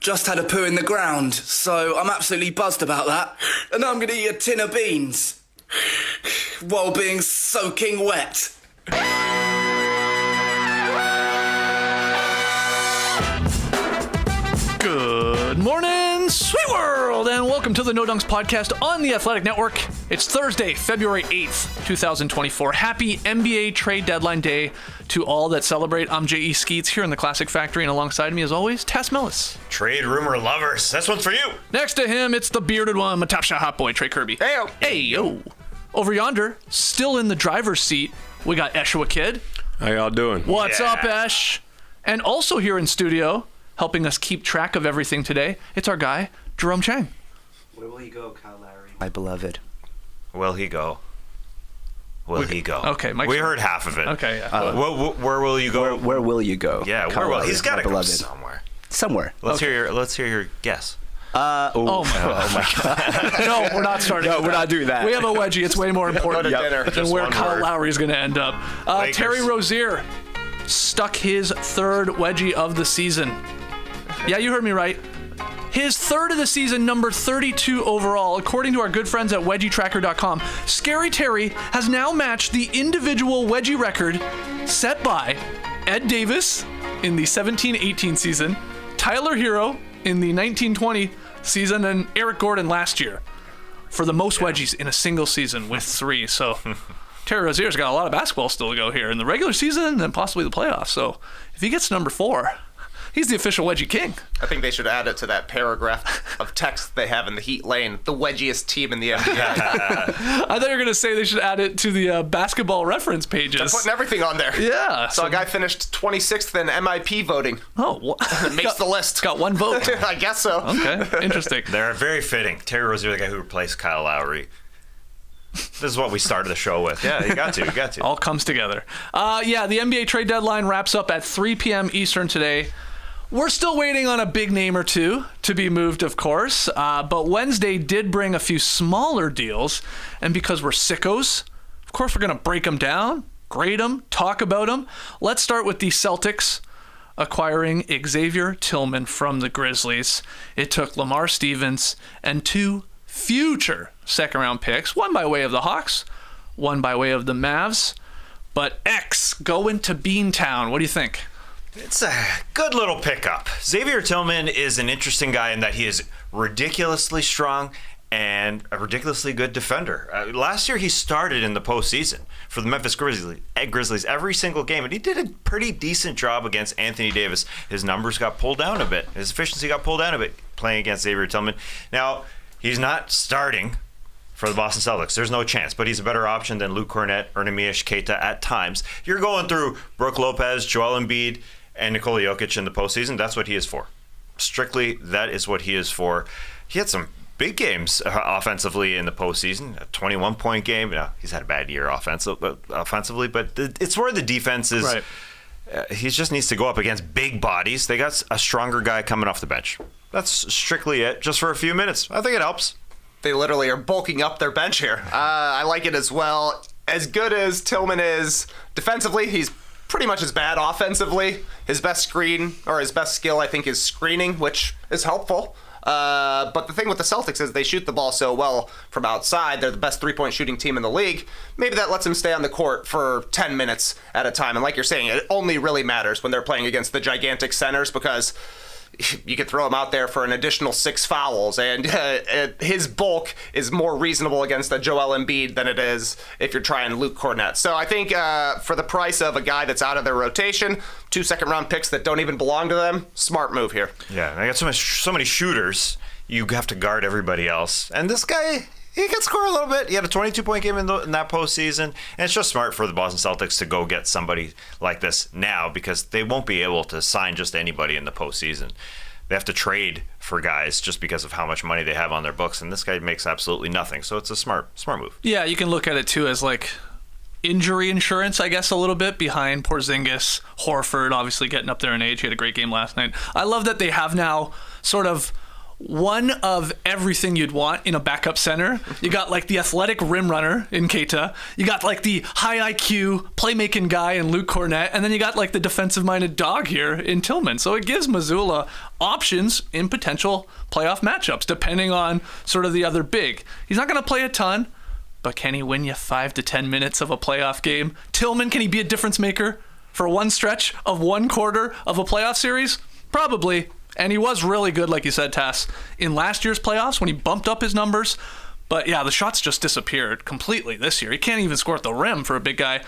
just had a poo in the ground, so I'm absolutely buzzed about that. And now I'm gonna eat a tin of beans while being soaking wet. Good morning, sweet world, and welcome to the No Dunks podcast on the Athletic Network. It's Thursday, February 8th, 2024. Happy NBA trade deadline day to all that celebrate. I'm J.E. Skeets here in the Classic Factory, and alongside me, as always, Tess Millis. Trade rumor lovers, this one's for you. Next to him, it's the bearded one, my top shot hot boy, Trey Kirby. Hey-o. Hey-yo. Over yonder, still in the driver's seat, we got Eshua Kid. How y'all doing? What's up, Esh? And also here in studio, helping us keep track of everything today, it's our guy, Jerome Chang. Where will he go, Kyle Lowry? My beloved. Will he go? Will he go? Okay, Mike's we heard half of it. Okay, yeah. Where will you go? Where will you go? Yeah, Kyle where will Lowry, he's got to my go beloved. somewhere. Let's hear your guess. Oh my God. No, we're not starting. No, we're not doing that. We have a wedgie. It's way more important Go to dinner. than Just where one Kyle word. Lowry is going to end up. Lakers. Terry Rozier stuck his third wedgie of the season. Yeah, you heard me right. His third of the season, number 32 overall, according to our good friends at WedgieTracker.com. Scary Terry has now matched the individual wedgie record set by Ed Davis in the 17-18 season, Tyler Hero in the 19-20 season, and Eric Gordon last year for the most wedgies in a single season with 3. So Terry Rozier's got a lot of basketball still to go here in the regular season and possibly the playoffs. So if he gets number 4, he's the official wedgie king. I think they should add it to that paragraph of text they have in the Heat lane. The wedgiest team in the NBA. I thought you were going to say they should add it to the basketball reference They're pages. putting everything on there. Yeah. So a guy finished 26th in MIP voting. Oh, Makes the list. Got one vote. I guess so. Okay, interesting. They're very fitting. Terry Rozier, the guy who replaced Kyle Lowry. This is what we started the show with. Yeah, you got to. All comes together. Yeah, the NBA trade deadline wraps up at 3 p.m. Eastern today. We're still waiting on a big name or two to be moved, of course, but Wednesday did bring a few smaller deals, and because we're sickos, of course we're going to break them down, grade them, talk about them. Let's start with the Celtics acquiring Xavier Tillman from the Grizzlies. It took Lamar Stevens and 2 future second-round picks, one by way of the Hawks, one by way of the Mavs, but X going to Beantown. What do you think? It's a good little pickup. Xavier Tillman is an interesting guy in that he is ridiculously strong and a ridiculously good defender. Last year he started in the postseason for the Memphis Grizzlies every single game, and he did a pretty decent job against Anthony Davis. His numbers got pulled down a bit. His efficiency got pulled down a bit playing against Xavier Tillman. Now, he's not starting for the Boston Celtics. There's no chance, but he's a better option than Luke Kornet or Neemias Queta at times. You're going through Brook Lopez, Joel Embiid, and Nikola Jokic in the postseason. That's what he is for. Strictly, that is what he is for. He had some big games offensively in the postseason. A 21-point game. Now, he's had a bad year offensively, but it's where the defense is. Right. He just needs to go up against big bodies. They got a stronger guy coming off the bench. That's strictly it, just for a few minutes. I think it helps. They literally are bulking up their bench here. I like it as well. As good as Tillman is defensively, he's pretty much as bad offensively. His best skill, I think, is screening, which is helpful. But the thing with the Celtics is they shoot the ball so well from outside. They're the best three-point shooting team in the league. Maybe that lets him stay on the court for 10 minutes at a time. And like you're saying, it only really matters when they're playing against the gigantic centers, because you could throw him out there for an additional 6 fouls, and his bulk is more reasonable against a Joel Embiid than it is if you're trying Luke Kornet. So I think for the price of a guy that's out of their rotation, 2 second-round picks that don't even belong to them, smart move here. Yeah, they got so many shooters, you have to guard everybody else. And this guy, he can score a little bit. He had a 22-point game in that postseason, and it's just smart for the Boston Celtics to go get somebody like this now, because they won't be able to sign just anybody in the postseason. They have to trade for guys just because of how much money they have on their books, and this guy makes absolutely nothing. So it's a smart move. Yeah, you can look at it too as like injury insurance, I guess, a little bit behind Porzingis. Horford obviously getting up there in age. He had a great game last night. I love that they have now sort of one of everything you'd want in a backup center. You got like the athletic rim runner in Keita. You got like the high IQ playmaking guy in Luke Cornett. And then you got like the defensive-minded dog here in Tillman. So it gives Mazzulla options in potential playoff matchups, depending on sort of the other big. He's not going to play a ton, but can he win you 5 to 10 minutes of a playoff game? Tillman, can he be a difference maker for one stretch of one quarter of a playoff series? Probably. And he was really good, like you said, Tass, in last year's playoffs when he bumped up his numbers. But yeah, the shots just disappeared completely this year. He can't even score at the rim for a big guy,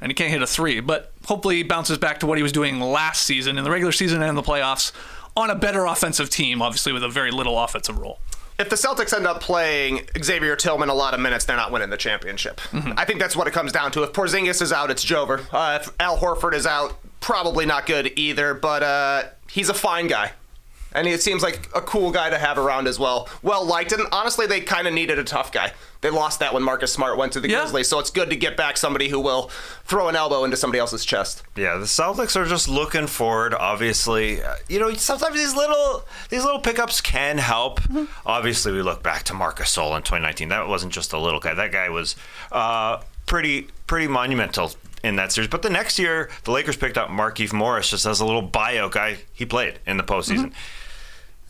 and he can't hit a three. But hopefully he bounces back to what he was doing last season in the regular season and the playoffs on a better offensive team, obviously with a very little offensive role. If the Celtics end up playing Xavier Tillman a lot of minutes, they're not winning the championship. I think that's what it comes down to. If Porzingis is out, it's Jover. If Al Horford is out, probably not good either, but he's a fine guy. And it seems like a cool guy to have around as well. Well liked, and honestly, they kind of needed a tough guy. They lost that when Marcus Smart went to the Grizzlies, so it's good to get back somebody who will throw an elbow into somebody else's chest. Yeah, the Celtics are just looking forward. Obviously, sometimes these little pickups can help. Obviously, we look back to Marc Gasol in 2019. That wasn't just a little guy. That guy was pretty monumental in that series. But the next year, the Lakers picked up Monte Morris just as a little buyout guy. He played in the postseason.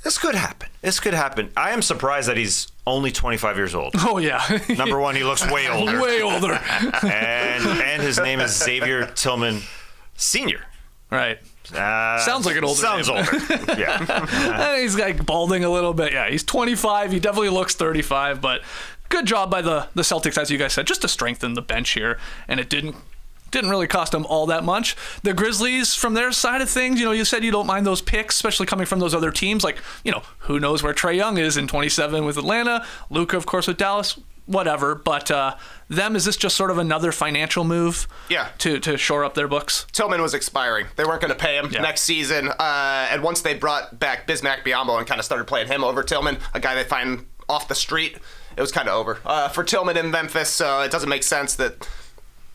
This could happen. I am surprised that he's only 25 years old. Oh, yeah. Number one, he looks way older. Way older. and his name is Xavier Tillman Sr. Right. Sounds like an older Sounds name. older. Yeah. He's like balding a little bit. Yeah, he's 25. He definitely looks 35, but good job by the Celtics, as you guys said, just to strengthen the bench here, and it didn't really cost them all that much. The Grizzlies, from their side of things, you said you don't mind those picks, especially coming from those other teams. Like, who knows where Trae Young is in 27 with Atlanta, Luka, of course, with Dallas, whatever. But is this just sort of another financial move to shore up their books? Tillman was expiring. They weren't going to pay him next season. And once they brought back Bismack Biyombo and kind of started playing him over Tillman, a guy they find off the street, it was kind of over. For Tillman in Memphis, so it doesn't make sense that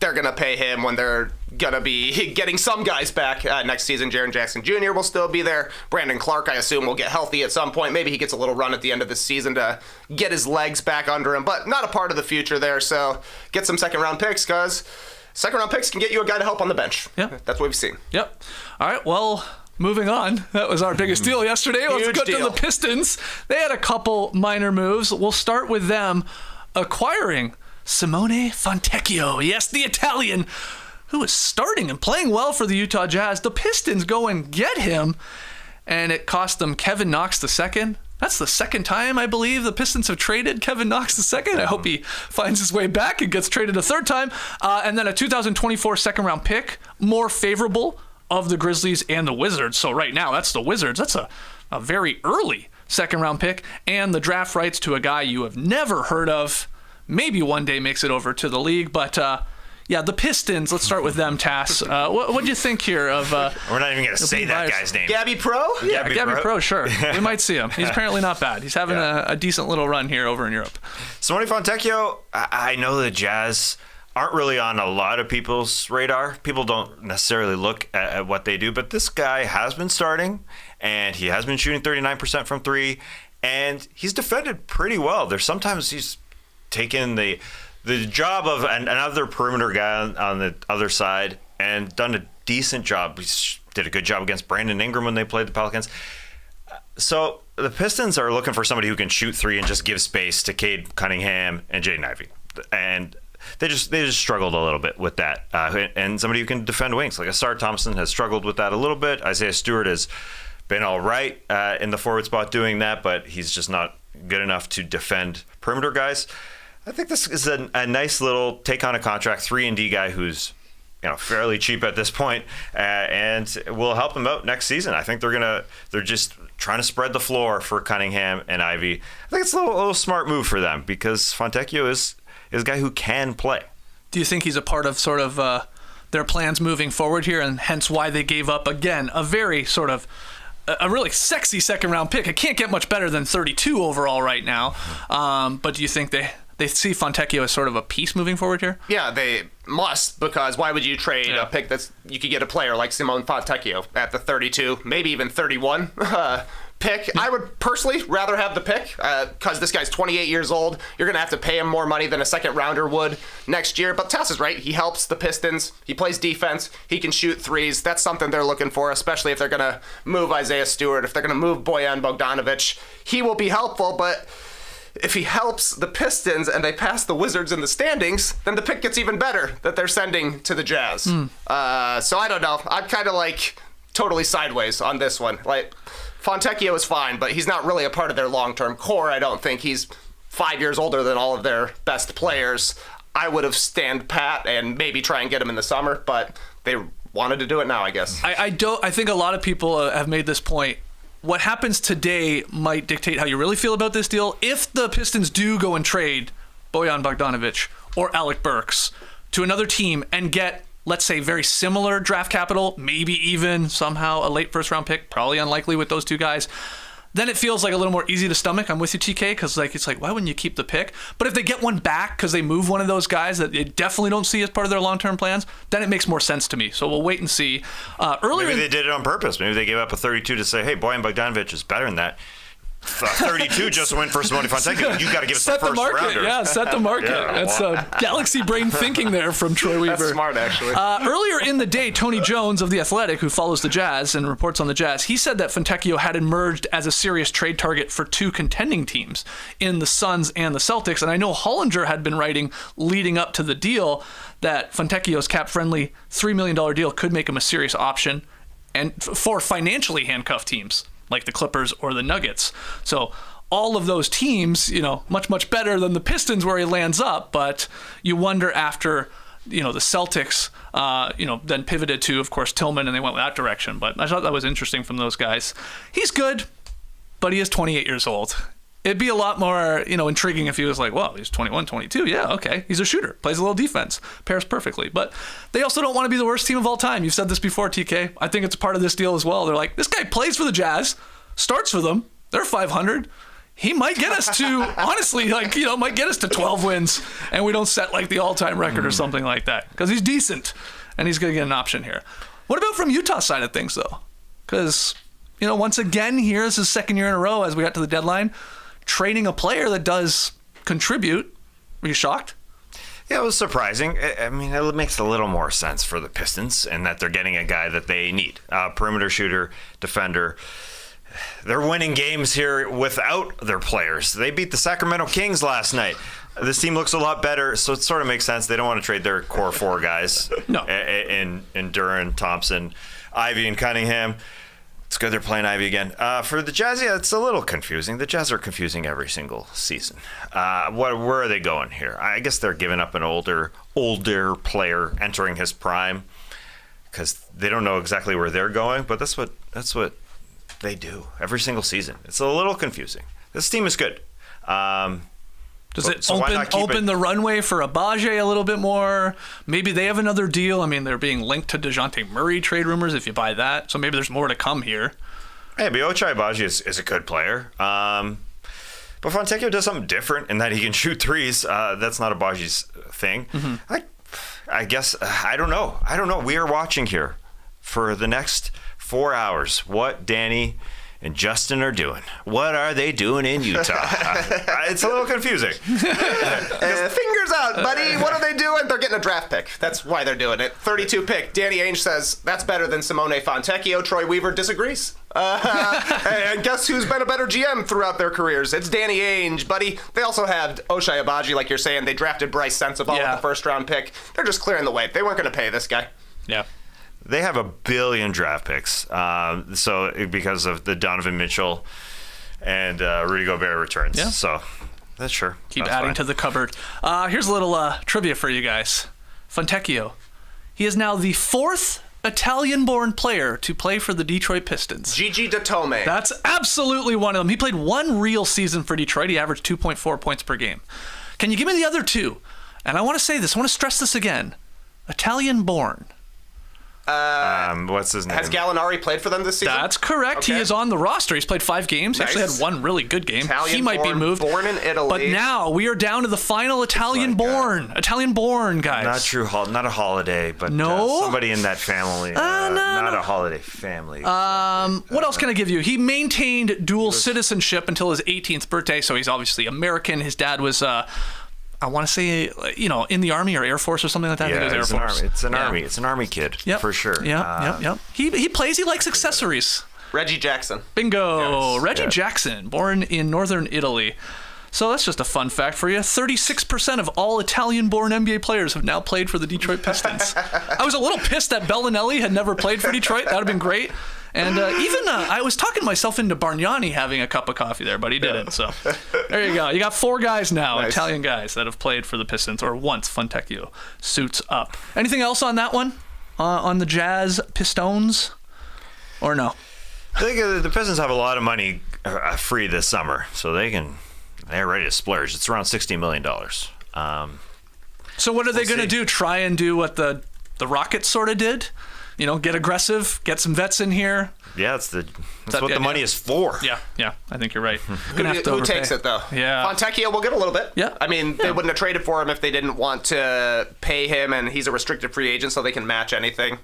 they're going to pay him when they're going to be getting some guys back next season. Jaren Jackson Jr. will still be there. Brandon Clark, I assume, will get healthy at some point. Maybe he gets a little run at the end of the season to get his legs back under him, but not a part of the future there. So get some second-round picks, because second-round picks can get you a guy to help on the bench. Yep. That's what we've seen. Yep. All right, well, moving on. That was our biggest deal yesterday. Let's go to the Pistons. They had a couple minor moves. We'll start with them acquiring Simone Fontecchio, yes, the Italian, who is starting and playing well for the Utah Jazz. The Pistons go and get him, and it cost them Kevin Knox II. That's the second time, I believe, the Pistons have traded Kevin Knox II. I hope he finds his way back and gets traded a third time. And then a 2024 second-round pick, more favorable of the Grizzlies and the Wizards. So right now, that's the Wizards. That's a very early second-round pick, and the draft rights to a guy you have never heard of. Maybe one day makes it over to the league, but the Pistons. Let's start with them, Tass. What do you think here of? We're not even going to say that guy's name. Gabby Pro? Yeah, Gabby Pro, sure. We might see him. He's apparently not bad. He's having a decent little run here over in Europe. Simone Fontecchio, I know the Jazz aren't really on a lot of people's radar. People don't necessarily look at what they do, but this guy has been starting, and he has been shooting 39% from three, and he's defended pretty well. There's sometimes he's taken the job of another perimeter guy on the other side and done a decent job. He did a good job against Brandon Ingram when they played the Pelicans. So the Pistons are looking for somebody who can shoot three and just give space to Cade Cunningham and Jaden Ivey. And they just struggled a little bit with that. And somebody who can defend wings. Like Asar Thompson has struggled with that a little bit. Isaiah Stewart has been all right in the forward spot doing that, but he's just not good enough to defend perimeter guys. I think this is a nice little take on a contract 3-and-D guy who's fairly cheap at this point, and will help them out next season. I think they're just trying to spread the floor for Cunningham and Ivy. I think it's a little smart move for them because Fontecchio is a guy who can play. Do you think he's a part of sort of their plans moving forward here, and hence why they gave up again a very sort of a really sexy second round pick? It can't get much better than 32 overall right now. But do you think they see Fontecchio as sort of a piece moving forward here? Yeah, they must, because why would you trade a pick you could get a player like Simone Fontecchio at the 32, maybe even 31 pick. I would personally rather have the pick because this guy's 28 years old. You're going to have to pay him more money than a second rounder would next year. But Tess is right. He helps the Pistons. He plays defense. He can shoot threes. That's something they're looking for, especially if they're going to move Isaiah Stewart, if they're going to move Bojan Bogdanovic. He will be helpful, but if he helps the Pistons and they pass the Wizards in the standings, then the pick gets even better that they're sending to the Jazz. So I don't know. I'm kind of like totally sideways on this one. Like, Fontecchio is fine, but he's not really a part of their long-term core, I don't think. He's 5 years older than all of their best players. I would have stand pat and maybe try and get him in the summer, but they wanted to do it now, I guess. I think a lot of people have made this point. What happens today might dictate how you really feel about this deal. If the Pistons do go and trade Bojan Bogdanovic or Alec Burks to another team and get, let's say, very similar draft capital, maybe even somehow a late first round pick, probably unlikely with those two guys, then it feels like a little more easy to stomach. I'm with you, TK, because it's like, why wouldn't you keep the pick? But if they get one back because they move one of those guys that they definitely don't see as part of their long-term plans, then it makes more sense to me. So we'll wait and see. Maybe they did it on purpose. Maybe they gave up a 32 to say, hey, Bojan Bogdanovic is better than that. 32 just went for Simone Fontecchio. You got to give us the first rounder. Yeah, set the market. That's galaxy brain thinking there from Troy Weaver. That's smart, actually. Earlier in the day, Tony Jones of The Athletic, who follows the Jazz and reports on the Jazz, he said that Fontecchio had emerged as a serious trade target for two contending teams in the Suns and the Celtics. And I know Hollinger had been writing leading up to the deal that Fontecchio's cap-friendly $3 million deal could make him a serious option and for financially handcuffed teams like the Clippers or the Nuggets. So all of those teams, much, much better than the Pistons where he lands up. But you wonder after, the Celtics, then pivoted to, of course, Tillman, and they went that direction. But I thought that was interesting from those guys. He's good, but he is 28 years old. It'd be a lot more, intriguing if he was like, well, he's 21, 22. Yeah, okay. He's a shooter. Plays a little defense. Pairs perfectly. But they also don't want to be the worst team of all time. You've said this before, TK. I think it's a part of this deal as well. They're like, this guy plays for the Jazz, starts for them. They're 500. He might get us to, honestly, might get us to 12 wins, and we don't set like the all-time record or something like that. Because he's decent, and he's going to get an option here. What about from Utah's side of things, though? Because, once again, here's his second year in a row as we got to the deadline, trading a player that does contribute. Were you shocked? Yeah, it was surprising. I mean, it makes a little more sense for the Pistons in that they're getting a guy that they need. Perimeter shooter, defender. They're winning games here without their players. They beat the Sacramento Kings last night. This team looks a lot better, so it sort of makes sense. They don't want to trade their core four guys No. in Duran, Thompson, Ivy, and Cunningham. It's good they're playing Ivy again. For the Jazz, yeah, it's a little confusing. The Jazz are confusing every single season. Where are they going here? I guess they're giving up an older player entering his prime because they don't know exactly where they're going. But that's what they do every single season. It's a little confusing. This team is good. Does it open the runway for Agbaji a little bit more? Maybe they have another deal. I mean, they're being linked to Dejounte Murray trade rumors if you buy that. So maybe there's more to come here. Hey, but Ochai Agbaji is a good player. But Fontecchio does something different in that he can shoot threes. That's not Agbaji's thing. Mm-hmm. I guess, I don't know. We are watching here for the next 4 hours what Danny and Justin are doing. What are they doing in Utah? It's a little confusing. Fingers out, buddy. What are they doing? They're getting a draft pick. That's why they're doing it. 32 pick. Danny Ainge says that's better than Simone Fontecchio. Troy Weaver disagrees. And guess who's been a better GM throughout their careers? It's Danny Ainge, buddy. They also have Ochai Agbaji, like you're saying. They drafted Bryce Sensabaugh with the first-round pick. They're just clearing the way. They weren't going to pay this guy. Yeah. They have 1 billion draft picks, because of the Donovan Mitchell and Rudy Gobert returns. Yeah. So that's sure. Keep that's adding fine. to the cupboard. Here's a little trivia for you guys. Fontecchio. He is now the 4th Italian-born player to play for the Detroit Pistons. Gigi Datome. That's absolutely one of them. He played one real season for Detroit. He averaged 2.4 points per game. Can you give me the other two? And I want to say this. I want to stress this again. Italian-born. What's his name? Has Gallinari played for them this season? That's correct. Okay. He is on the roster. He's played 5 games. He actually had one really good game. He might be moved. Born in Italy. But now we are down to the final Italian-born guys. Not true. Not a holiday, but No? somebody in that family. Not a holiday family. What else can I give you? He maintained dual citizenship until his 18th birthday, so he's obviously American. His dad was, I want to say, in the Army or Air Force or something like that. I think it was Air Force. It's an Army. It's an Army kid, for sure. Yep. He plays. He likes accessories. Reggie Jackson. Bingo. Yes. Reggie Jackson, born in northern Italy. So that's just a fun fact for you. 36% of all Italian-born NBA players have now played for the Detroit Pistons. I was a little pissed that Bellinelli had never played for Detroit. That would have been great. And I was talking myself into Bargnani having a cup of coffee there, but he didn't. So there you go. You got 4 guys now, Nice. Italian guys, that have played for the Pistons, or once Fontecchio suits up. Anything else on that one? On the Jazz Pistons? Or no? I think the Pistons have a lot of money free this summer, so they're ready to splurge. It's around $60 million. So what are they going to do? Try and do what the Rockets sort of did? Get aggressive, get some vets in here. Yeah, that's what the money is for. Yeah, I think you're right. Who takes it, though? Yeah. Fontecchio will get a little bit. Yeah. I mean, they wouldn't have traded for him if they didn't want to pay him, and he's a restricted free agent, so they can match anything.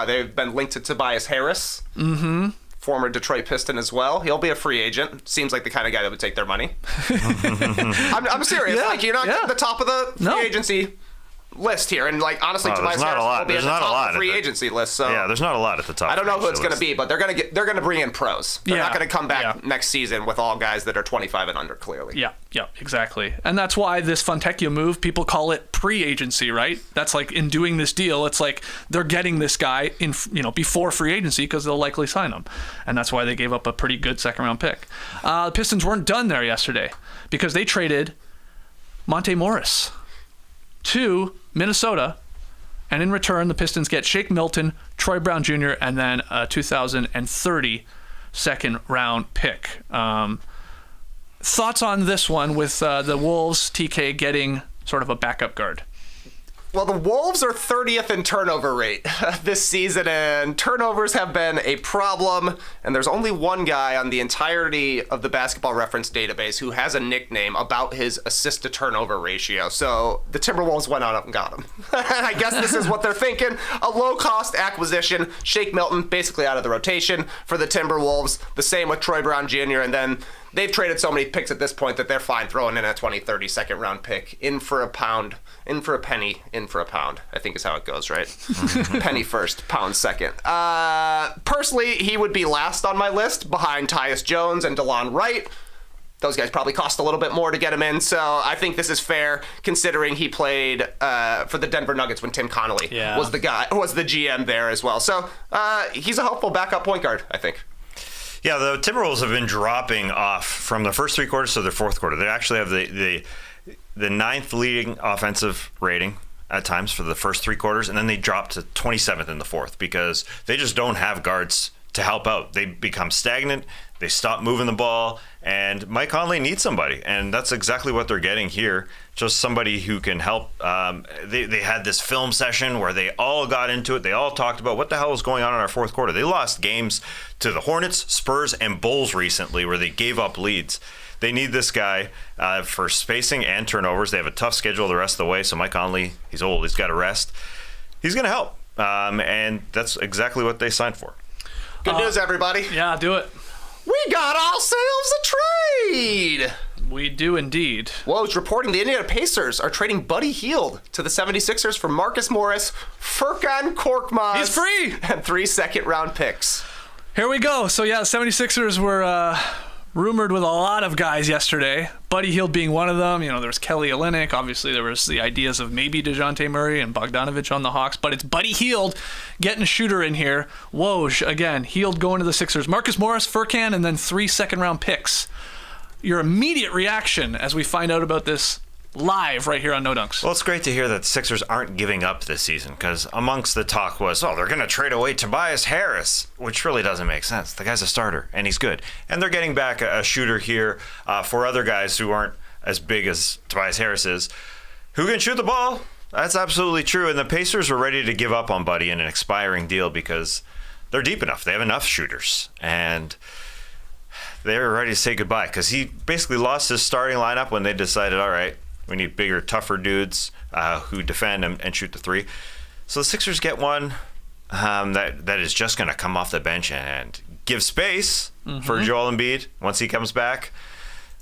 They've been linked to Tobias Harris. Mm-hmm. Former Detroit Piston as well. He'll be a free agent. Seems like the kind of guy that would take their money. I'm serious. Yeah, You're not getting the top of the free agency list here, and honestly, Tobias Harris will be at the top of the free agency list. So yeah, there's not a lot at the top. I don't know who it's going to be, but they're going to bring in pros. They're not going to come back next season with all guys that are 25 and under. Clearly. Yeah, exactly. And that's why this Fontecchio move, people call it pre-agency, right? That's like in doing this deal, it's like they're getting this guy in, before free agency because they'll likely sign him, and that's why they gave up a pretty good 2nd-round pick. The Pistons weren't done there yesterday because they traded Monte Morris to Minnesota, and in return, the Pistons get Shake Milton, Troy Brown Jr., and then a 2030 2nd-round pick. Thoughts on this one with the Wolves, TK, getting sort of a backup guard? Well, the Wolves are 30th in turnover rate this season, and turnovers have been a problem. And there's only one guy on the entirety of the Basketball Reference database who has a nickname about his assist-to-turnover ratio. So the Timberwolves went out and got him. I guess this is what they're thinking. A low-cost acquisition. Shake Milton basically out of the rotation for the Timberwolves. The same with Troy Brown Jr., and then they've traded so many picks at this point that they're fine throwing in a 2030 2nd-round pick. In for a pound, in for a penny, in for a pound, I think is how it goes, right? Penny first, pound second. Personally, he would be last on my list behind Tyus Jones and DeLon Wright. Those guys probably cost a little bit more to get him in, so I think this is fair considering he played for the Denver Nuggets when Tim Connolly was the GM there as well. So he's a helpful backup point guard, I think. Yeah, the Timberwolves have been dropping off from the first 3 quarters to their 4th quarter. They actually have the 9th leading offensive rating at times for the first 3 quarters, and then they drop to 27th in the 4th because they just don't have guards to help out. They become stagnant. They stop moving the ball, and Mike Conley needs somebody, and that's exactly what they're getting here. Just somebody who can help. They had this film session where they all got into it. They all talked about what the hell was going on in our 4th quarter. They lost games to the Hornets, Spurs, and Bulls recently where they gave up leads. They need this guy for spacing and turnovers. They have a tough schedule the rest of the way, so Mike Conley, he's old. He's got to rest. He's going to help, and that's exactly what they signed for. Good news, everybody. Yeah, do it. We got ourselves a trade. We do indeed. Woj reporting the Indiana Pacers are trading Buddy Hield to the 76ers for Marcus Morris, Furkan Korkmaz. He's free. And 3 2nd-round picks. Here we go. So, yeah, the 76ers were rumored with a lot of guys yesterday. Buddy Hield being one of them. There was Kelly Olynyk. Obviously, there was the ideas of maybe Dejounte Murray and Bogdanovich on the Hawks. But it's Buddy Hield getting a shooter in here. Woj, again, Hield going to the Sixers. Marcus Morris, Furkan, and then 3 2nd-round picks. Your immediate reaction as we find out about this live right here on No Dunks. Well, it's great to hear that Sixers aren't giving up this season because amongst the talk was, they're going to trade away Tobias Harris, which really doesn't make sense. The guy's a starter, and he's good. And they're getting back a shooter here for other guys who aren't as big as Tobias Harris is, who can shoot the ball That's absolutely true. And the Pacers were ready to give up on Buddy in an expiring deal because they're deep enough. They have enough shooters. And they were ready to say goodbye because he basically lost his starting lineup when they decided, all right, we need bigger, tougher dudes who defend and shoot the three. So the Sixers get one that is just going to come off the bench and give space for Joel Embiid once he comes back.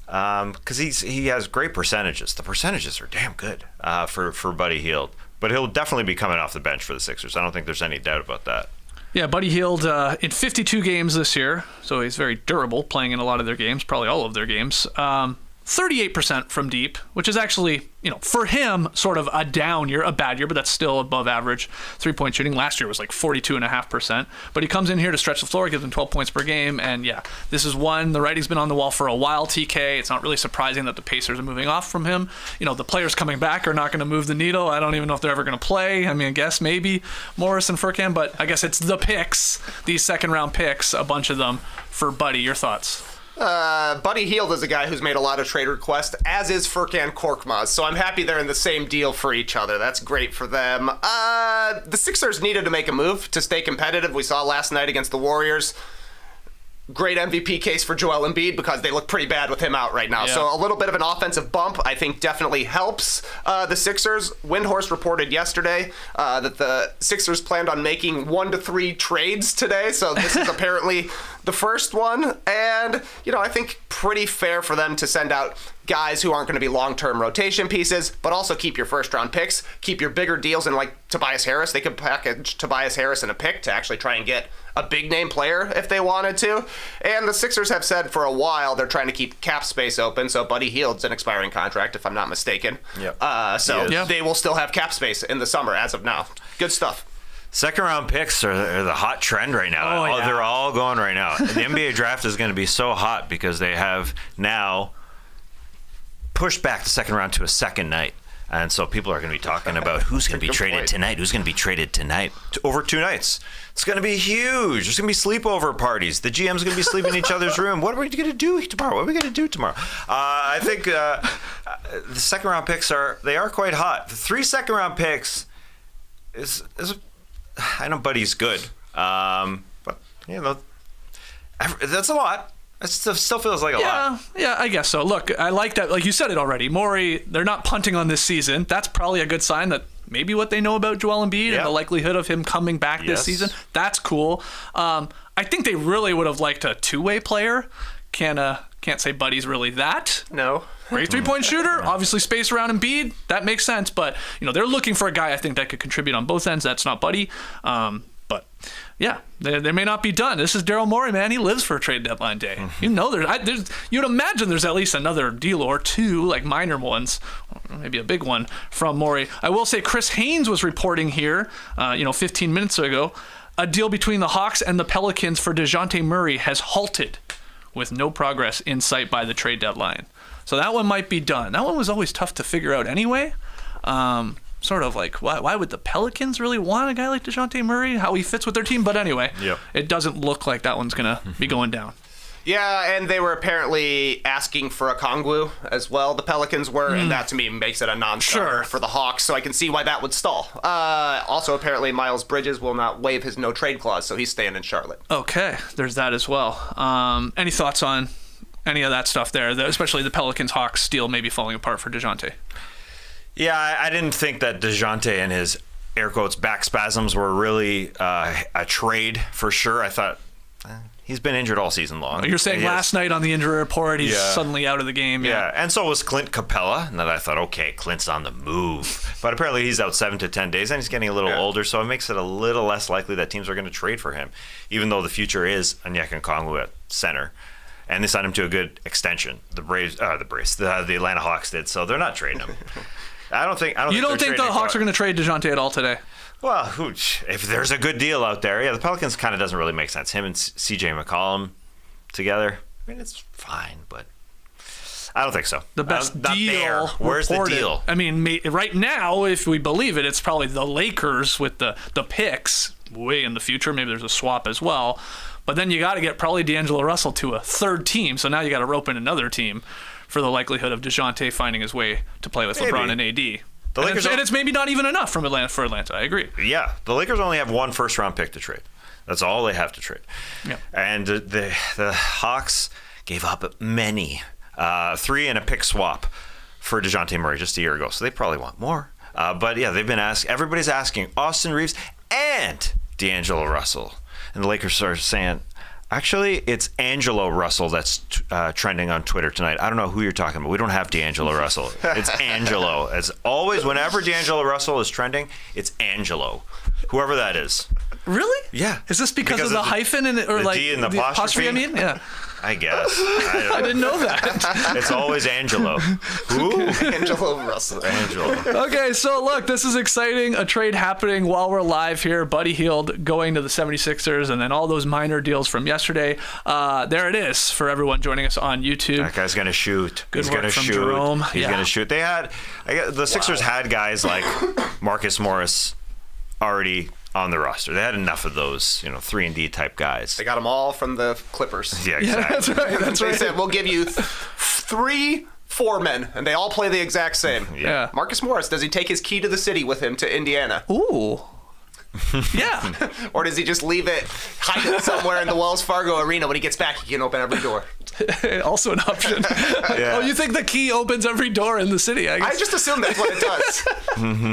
Because he has great percentages. The percentages are damn good for Buddy Hield. But he'll definitely be coming off the bench for the Sixers. I don't think there's any doubt about that. Yeah, Buddy Hield in 52 games this year, so he's very durable, playing in a lot of their games, probably all of their games. 38% from deep, which is actually, for him, sort of a bad year, but that's still above average three-point shooting. Last year was like 42.5%. But he comes in here to stretch the floor, gives him 12 points per game, and yeah, this is one. The writing's been on the wall for a while, TK. It's not really surprising that the Pacers are moving off from him. The players coming back are not going to move the needle. I don't even know if they're ever going to play. I mean, I guess maybe Morris and Furkan, but I guess it's the picks, these second-round picks, a bunch of them for Buddy. Your thoughts? Buddy Hield is a guy who's made a lot of trade requests, as is Furkan Korkmaz, so I'm happy they're in the same deal for each other. That's great for them. The Sixers needed to make a move to stay competitive. We saw last night against the Warriors. Great MVP case for Joel Embiid because they look pretty bad with him out right now. Yeah. So a little bit of an offensive bump, I think, definitely helps the Sixers. Windhorst reported yesterday that the Sixers planned on making 1 to 3 trades today. So this is apparently the first one. And, I think pretty fair for them to send out guys who aren't going to be long-term rotation pieces, but also keep your first-round picks, keep your bigger deals, and like Tobias Harris, they could package Tobias Harris in a pick to actually try and get a big-name player if they wanted to. And the Sixers have said for a while they're trying to keep cap space open, so Buddy Hield's an expiring contract, if I'm not mistaken. Yep. So they will still have cap space in the summer as of now. Good stuff. Second-round picks are the hot trend right now. They're all going right now. The NBA draft is going to be so hot because they have now pushed back the second round to a second night. And so people are going to be talking about who's going to be traded tonight, who's going to be traded tonight over 2 nights. It's going to be huge. There's going to be sleepover parties. The GM's going to be sleeping in each other's room. What are we going to do tomorrow? What are we going to do tomorrow? I think the second-round picks are quite hot. The 3 second-round picks is I know Buddy's good, but that's a lot. It still feels like a lot. Yeah, I guess so. Look, I like that. Like you said it already. Morey, they're not punting on this season. That's probably a good sign that maybe what they know about Joel Embiid and the likelihood of him coming back this season, that's cool. I think they really would have liked a two-way player. Can't say Buddy's really that. No. Great three-point shooter, obviously space around Embiid. That makes sense. But, they're looking for a guy I think that could contribute on both ends. That's not Buddy. But yeah, they may not be done. This is Daryl Morey, man. He lives for a trade deadline day. You'd imagine there's at least another deal or two, like minor ones, maybe a big one from Morey. I will say Chris Haynes was reporting here, 15 minutes ago, a deal between the Hawks and the Pelicans for Dejounte Murray has halted with no progress in sight by the trade deadline. So that one might be done. That one was always tough to figure out anyway. Sort of like, why would the Pelicans really want a guy like Dejounte Murray? How he fits with their team? But anyway, It doesn't look like that one's going to be going down. Yeah, and they were apparently asking for a Okongwu as well, the Pelicans were, and that to me makes it a non-starter for the Hawks, so I can see why that would stall. Also, apparently, Miles Bridges will not waive his no-trade clause, so he's staying in Charlotte. Okay, there's that as well. Any thoughts on any of that stuff there, especially the Pelicans-Hawks deal maybe falling apart for Dejounte? Yeah, I didn't think that Dejounte and his air quotes back spasms were really a trade for sure. I thought he's been injured all season long. You're saying last night on the injury report he's suddenly out of the game. Yeah, and so was Clint Capella. And then I thought, okay, Clint's on the move. But apparently he's out 7 to 10 days, and he's getting a little older, so it makes it a little less likely that teams are going to trade for him, even though the future is Onyeka Okongwu at center. And they signed him to a good extension. The Atlanta Hawks did, so they're not trading him. I don't think the Hawks are going to trade Dejounte at all today? Well, if there's a good deal out there, the Pelicans kind of doesn't really make sense. Him and C.J. McCollum together, I mean, it's fine, but I don't think so. The best deal. Where's reported. the deal? I mean, right now, if we believe it, it's probably the Lakers with the picks way in the future. Maybe there's a swap as well. But then you got to get probably D'Angelo Russell to a third team, so now you got to rope in another team for the likelihood of Dejounte finding his way to play with LeBron and AD. The Lakers and it's maybe not even enough for Atlanta. I agree. Yeah, the Lakers only have one first-round pick to trade. That's all they have to trade. Yeah. And the Hawks gave up many, 3 and a pick swap for Dejounte Murray just a year ago. So they probably want more. But yeah, they've been everybody's asking Austin Reeves and D'Angelo Russell. And the Lakers are saying, actually, it's Angelo Russell that's trending on Twitter tonight. I don't know who you're talking about. We don't have D'Angelo Russell. It's Angelo. As always, whenever D'Angelo Russell is trending, it's Angelo. Whoever that is. Really? Yeah. Is this because of the hyphen or the like D and the apostrophe? I mean, yeah. I guess. I didn't know that. It's always Angelo. Who? Angelo Russell. Angelo. Okay, so look, this is exciting. A trade happening while we're live here. Buddy Hield going to the 76ers, and then all those minor deals from yesterday. There it is for everyone joining us on YouTube. That guy's going to shoot. Good He's work going to from shoot. Jerome. He's Yeah. going to shoot. The Sixers had guys like Marcus Morris already on the roster. They had enough of those, 3-and-D type guys. They got them all from the Clippers. Yeah, exactly. That's right. That's They right. said, we'll give you 3 foremen, and they all play the exact same. Yeah. Marcus Morris, does he take his key to the city with him to Indiana? Ooh. Yeah. Or does he just leave it, hide it somewhere in the Wells Fargo arena? When he gets back, he can open every door. Also an option. Yeah. Oh, you think the key opens every door in the city? I guess. I just assume that's what it does.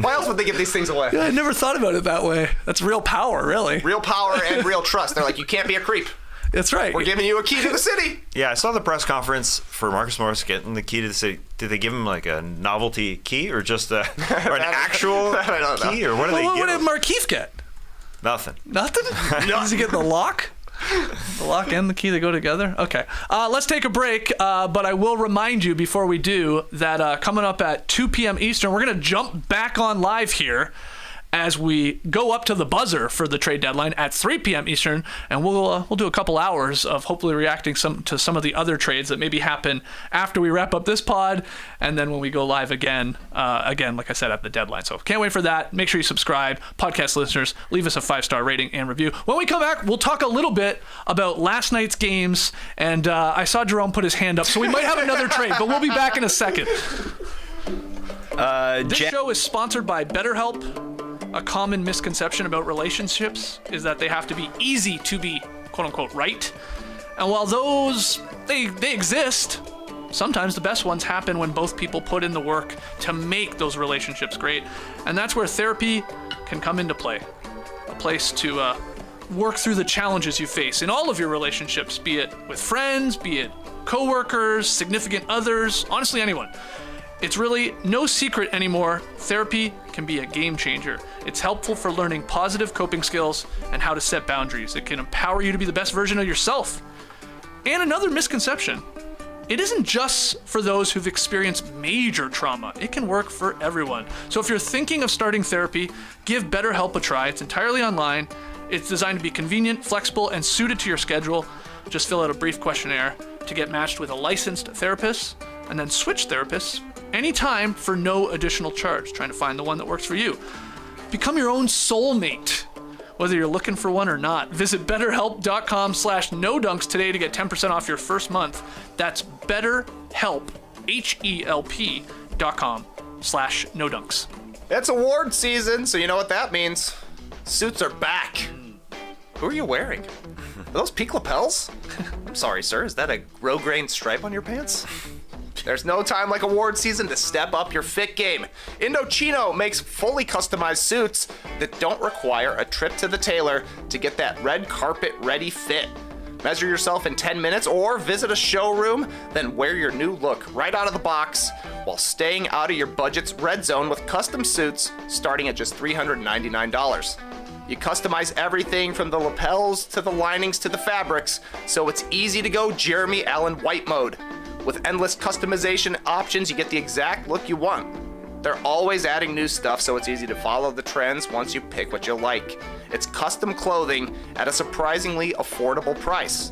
Why else would they give these things away? I never thought about it that way. That's real power, really. Real power and real trust. They're like, you can't be a creep. That's right. We're giving you a key to the city. Yeah, I saw the press conference for Marcus Morris getting the key to the city. Did they give him like a novelty key or just or an actual I don't know. key? Or what do they What give did him? Markeith get? Nothing. Nothing? Does he get the lock? The lock and the key, they go together? Okay. Let's take a break, but I will remind you before we do that coming up at 2 p.m. Eastern, we're going to jump back on live here as we go up to the buzzer for the trade deadline at 3 p.m. Eastern, and we'll do a couple hours of hopefully reacting to some of the other trades that maybe happen after we wrap up this pod, and then when we go live again, like I said, at the deadline. So can't wait for that. Make sure you subscribe. Podcast listeners, leave us a 5-star rating and review. When we come back, we'll talk a little bit about last night's games, and I saw Jerome put his hand up, so we might have another trade, but we'll be back in a second. This show is sponsored by BetterHelp. A common misconception about relationships is that they have to be easy to be quote-unquote right. And while those, they exist, sometimes the best ones happen when both people put in the work to make those relationships great. And that's where therapy can come into play. A place to work through the challenges you face in all of your relationships, be it with friends, be it coworkers, significant others, honestly anyone. It's really no secret anymore. Therapy can be a game changer. It's helpful for learning positive coping skills and how to set boundaries. It can empower you to be the best version of yourself. And another misconception, it isn't just for those who've experienced major trauma. It can work for everyone. So if you're thinking of starting therapy, give BetterHelp a try. It's entirely online. It's designed to be convenient, flexible, and suited to your schedule. Just fill out a brief questionnaire to get matched with a licensed therapist, and then switch therapists anytime for no additional charge, trying to find the one that works for you. Become your own soulmate, whether you're looking for one or not. Visit betterhelp.com/nodunks today to get 10% off your first month. That's BetterHelp, HELP.com/nodunks. It's award season, so you know what that means. Suits are back. Who are you wearing? Are those peak lapels? I'm sorry, sir. Is that a grosgrain stripe on your pants? There's no time like award season to step up your fit game. Indochino makes fully customized suits that don't require a trip to the tailor to get that red carpet ready fit. Measure yourself in 10 minutes or visit a showroom, then wear your new look right out of the box while staying out of your budget's red zone with custom suits starting at just $399. You customize everything from the lapels to the linings to the fabrics, so it's easy to go Jeremy Allen White mode. With endless customization options, you get the exact look you want. They're always adding new stuff, so it's easy to follow the trends once you pick what you like. It's custom clothing at a surprisingly affordable price.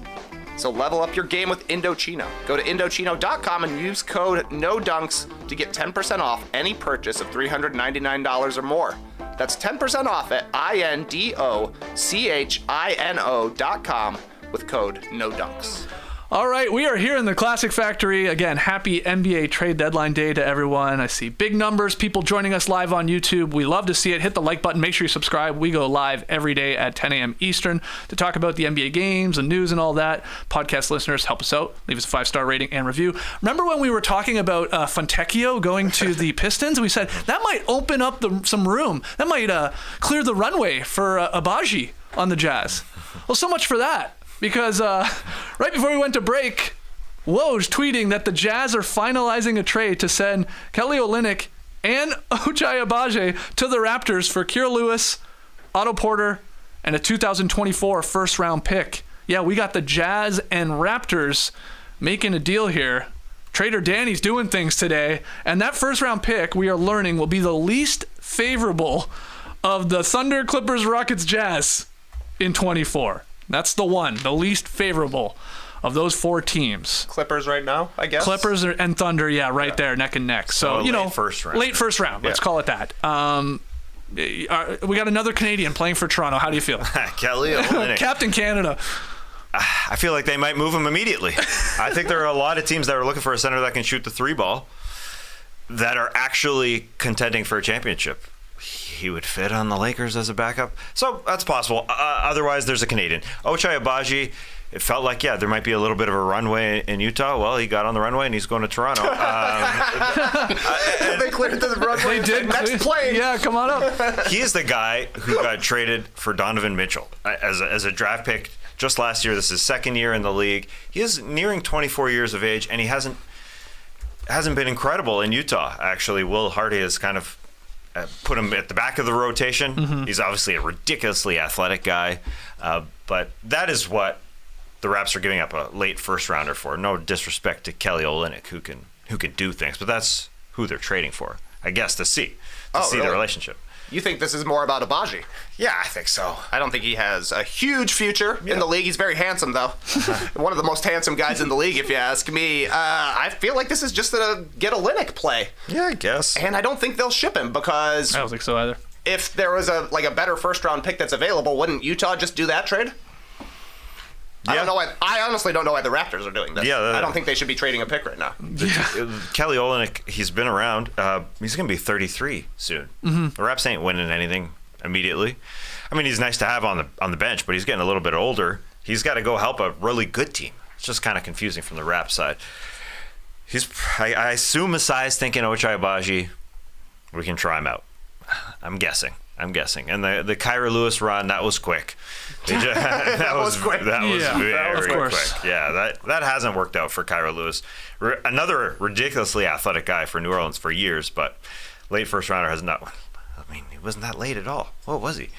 So level up your game with Indochino. Go to Indochino.com and use code NODUNKS to get 10% off any purchase of $399 or more. That's 10% off at INDOCHINO.com with code NODUNKS. All right, we are here in the Classic Factory. Again, happy NBA trade deadline day to everyone. I see big numbers, people joining us live on YouTube. We love to see it. Hit the like button. Make sure you subscribe. We go live every day at 10 a.m. Eastern to talk about the NBA games and news and all that. Podcast listeners, help us out. Leave us a 5-star rating and review. Remember when we were talking about Fontecchio going to the Pistons? We said that might open up some room. That might clear the runway for Agbaji on the Jazz. Well, so much for that. Because right before we went to break, Woj tweeting that the Jazz are finalizing a trade to send Kelly Olynyk and Ochai Agbaji to the Raptors for Kira Lewis, Otto Porter, and a 2024 first-round pick. Yeah, we got the Jazz and Raptors making a deal here. Trader Danny's doing things today, and that first-round pick, we are learning, will be the least favorable of the Thunder, Clippers, Rockets, Jazz in 24. That's the one, the least favorable of those 4 teams. Clippers right now, I guess. Clippers and Thunder, right there, neck and neck. So, late first round. Late first round, let's call it that. We got another Canadian playing for Toronto. How do you feel? Kelly Olynyk. Captain Canada. I feel like they might move him immediately. I think there are a lot of teams that are looking for a center that can shoot the 3-ball that are actually contending for a championship. He would fit on the Lakers as a backup. So that's possible. Otherwise, there's a Canadian. Ochai Agbaji, it felt like, there might be a little bit of a runway in Utah. Well, he got on the runway and he's going to Toronto. They cleared the runway. They did. Next plane. Yeah, come on up. He is the guy who got traded for Donovan Mitchell as a draft pick just last year. This is his second year in the league. He is nearing 24 years of age, and he hasn't been incredible in Utah, actually. Will Hardy has kind of put him at the back of the rotation. Mm-hmm. He's obviously a ridiculously athletic guy, but that is what the Raps are giving up a late first rounder for. No disrespect to Kelly Olynyk, who can do things, but that's who they're trading for, I guess, to see the relationship. You think this is more about Agbaji? Yeah, I think so. I don't think he has a huge future in the league. He's very handsome, though. One of the most handsome guys in the league, if you ask me. I feel like this is just a get Olynyk play. Yeah, I guess. And I don't think they'll ship him because I don't think so either. If there was a better first-round pick that's available, wouldn't Utah just do that trade? Yeah. I honestly don't know why the Raptors are doing this. Yeah, I don't think they should be trading a pick right now. Kelly Olynyk, he's been around. He's going to be 33 soon. Mm-hmm. The Raps ain't winning anything immediately. I mean, he's nice to have on the bench, but he's getting a little bit older. He's got to go help a really good team. It's just kind of confusing from the Raps side. I assume Masai's thinking Ochai Agbaji, we can try him out. I'm guessing. And the Kira Lewis run, that was quick. That was quick. That was very quick. Yeah, that hasn't worked out for Kira Lewis. Another ridiculously athletic guy for New Orleans for years, but late first rounder has not. I mean, he wasn't that late at all. What was he?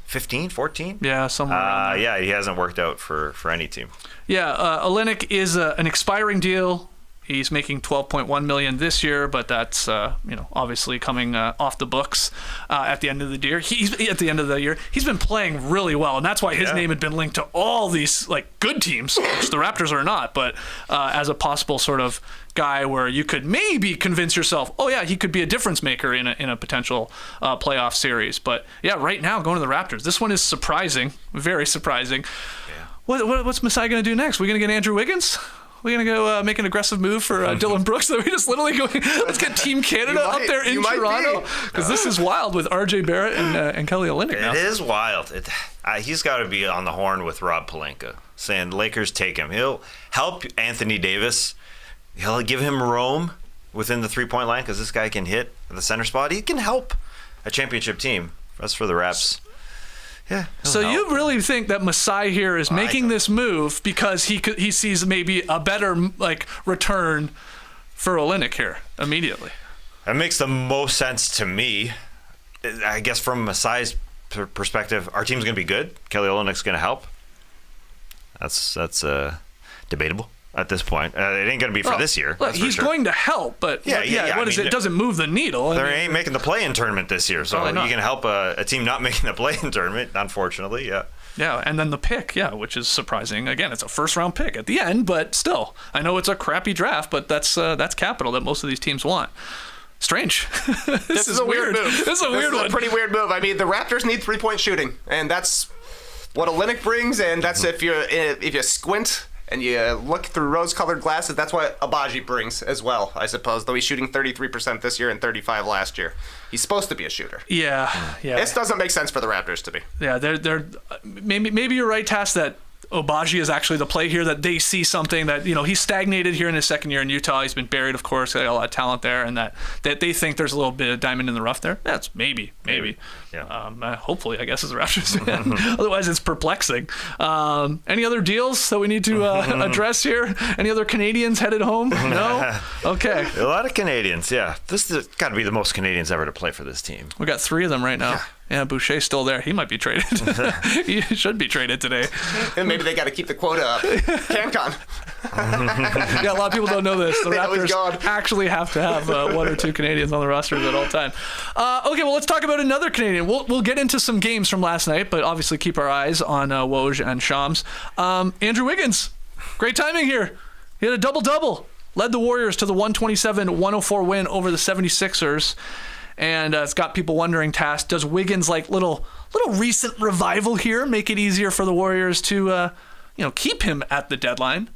15, 14? Yeah, somewhere around there. Yeah, he hasn't worked out for any team. Yeah, Olynyk is an expiring deal. He's making $12.1 million this year, but that's obviously coming off the books at the end of the year. He's been playing really well, and that's why his name had been linked to all these good teams, which the Raptors are not. But as a possible sort of guy where you could maybe convince yourself, he could be a difference maker in a potential playoff series. But right now going to the Raptors, this one is surprising, very surprising. Yeah. What's Masai going to do next? We going to get Andrew Wiggins? We're going to go make an aggressive move for Dillon Brooks. Are we just literally going, let's get Team Canada up there in Toronto? Because this is wild with RJ Barrett and Kelly Olynyk now. It is wild. He's got to be on the horn with Rob Pelinka, saying, Lakers, take him. He'll help Anthony Davis. He'll give him roam within the three-point line because this guy can hit the center spot. He can help a championship team. That's for the Raps. Yeah. So you really think that Masai here is making this move because he sees maybe a better return for Olynyk here immediately? That makes the most sense to me. I guess from Masai's perspective, our team's going to be good. Kelly Olynyk's going to help. That's debatable at this point. It ain't going to be for this year. Look, he's going to help, but it doesn't move the needle. They ain't making the play-in tournament this year, so you can help a team not making the play-in tournament, unfortunately, Yeah, and then the pick, which is surprising. Again, it's a first-round pick at the end, but still. I know it's a crappy draft, but that's capital that most of these teams want. Strange. This is a weird move. This is a weird one. It's a pretty weird move. I mean, the Raptors need three-point shooting, and that's what Olynyk brings, and that's if you squint and you look through rose-colored glasses, that's what Agbaji brings as well, I suppose, though he's shooting 33% this year and 35% last year. He's supposed to be a shooter. Yeah. This doesn't make sense for the Raptors to be. Yeah, they're maybe you're right, Tass, that Agbaji is actually the play here, that they see something that, he's stagnated here in his second year in Utah. He's been buried, of course, got a lot of talent there, and that they think there's a little bit of diamond in the rough there. That's maybe. Yeah. Hopefully, I guess, as a Raptors fan. Otherwise, it's perplexing. Any other deals that we need to address here? Any other Canadians headed home? No? Okay. A lot of Canadians, yeah. This has got to be the most Canadians ever to play for this team. We got 3 of them right now. Yeah, Boucher's still there. He might be traded. He should be traded today. And maybe they got to keep the quota up. CanCon. Yeah, a lot of people don't know this. The Raptors actually have to have 1 or 2 Canadians on the rosters at all time. Okay, well, let's talk about another Canadian. We'll get into some games from last night, but obviously keep our eyes on Woj and Shams. Andrew Wiggins, great timing here. He had a double-double. Led the Warriors to the 127-104 win over the 76ers. And it's got people wondering, Tass, does Wiggins' little recent revival here make it easier for the Warriors to keep him at the deadline?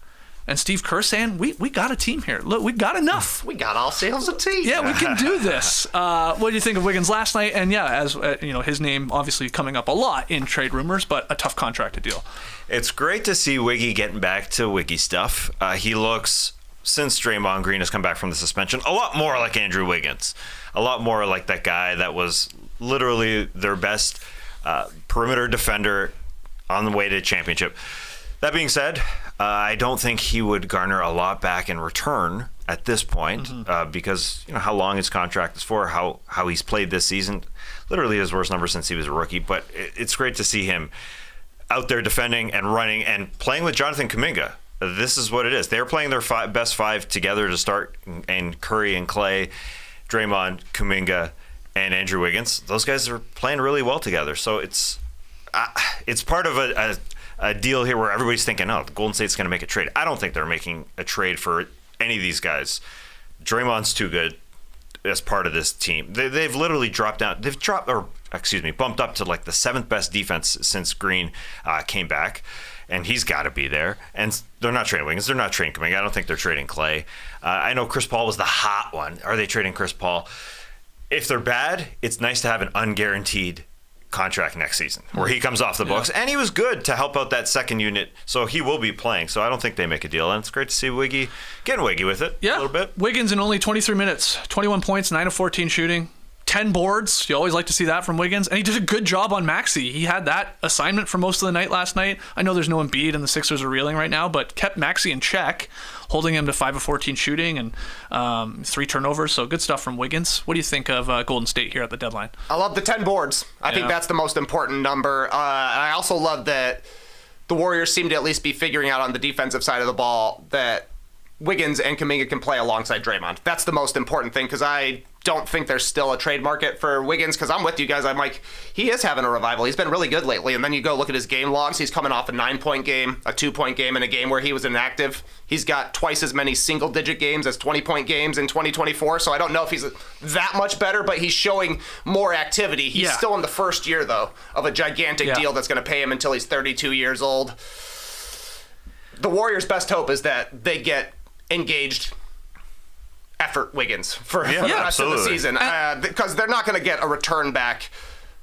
And Steve Kerr saying, we got a team here. Look, we got enough. We got ourselves a team. Yeah, we can do this. What do you think of Wiggins last night? And yeah, as his name obviously coming up a lot in trade rumors, but a tough contract to deal. It's great to see Wiggy getting back to Wiggy stuff. He looks, since Draymond Green has come back from the suspension, a lot more like Andrew Wiggins. A lot more like that guy that was literally their best perimeter defender on the way to championship. That being said, I don't think he would garner a lot back in return at this point because how long his contract is for, how he's played this season. Literally his worst number since he was a rookie. But it's great to see him out there defending and running and playing with Jonathan Kuminga. This is what it is. They're playing their best 5 together to start, and Curry and Clay, Draymond, Kuminga, and Andrew Wiggins. Those guys are playing really well together. So it's part of a deal here where everybody's thinking, Golden State's going to make a trade. I don't think they're making a trade for any of these guys. Draymond's too good as part of this team. They've literally bumped up to the 7th best defense since Green came back. And he's got to be there. And they're not trading Wiggins. They're not trading Kuminga. I don't think they're trading Clay. I know Chris Paul was the hot one. Are they trading Chris Paul? If they're bad, it's nice to have an unguaranteed contract next season where he comes off the books. And he was good to help out that second unit, so he will be playing. So I don't think they make a deal. And it's great to see Wiggy getting Wiggy with it a little bit. Wiggins in only 23 minutes, 21 points, 9 of 14 shooting. 10 boards. You always like to see that from Wiggins. And he did a good job on Maxey. He had that assignment for most of the night last night. I know there's no Embiid and the Sixers are reeling right now, but kept Maxey in check, holding him to 5 of 14 shooting and 3 turnovers. So good stuff from Wiggins. What do you think of Golden State here at the deadline? I love the 10 boards. I think that's the most important number. I also love that the Warriors seem to at least be figuring out on the defensive side of the ball that Wiggins and Kuminga can play alongside Draymond. That's the most important thing, because I don't think there's still a trade market for Wiggins, because I'm with you guys. I'm like, he is having a revival. He's been really good lately. And then you go look at his game logs. He's coming off a 9-point game, a 2-point game, and a game where he was inactive. He's got twice as many single-digit games as 20-point games in 2024. So I don't know if he's that much better, but he's showing more activity. He's still in the first year, though, of a gigantic deal that's going to pay him until he's 32 years old. The Warriors' best hope is that they get engaged effort Wiggins for the rest of the season, because they're not going to get a return back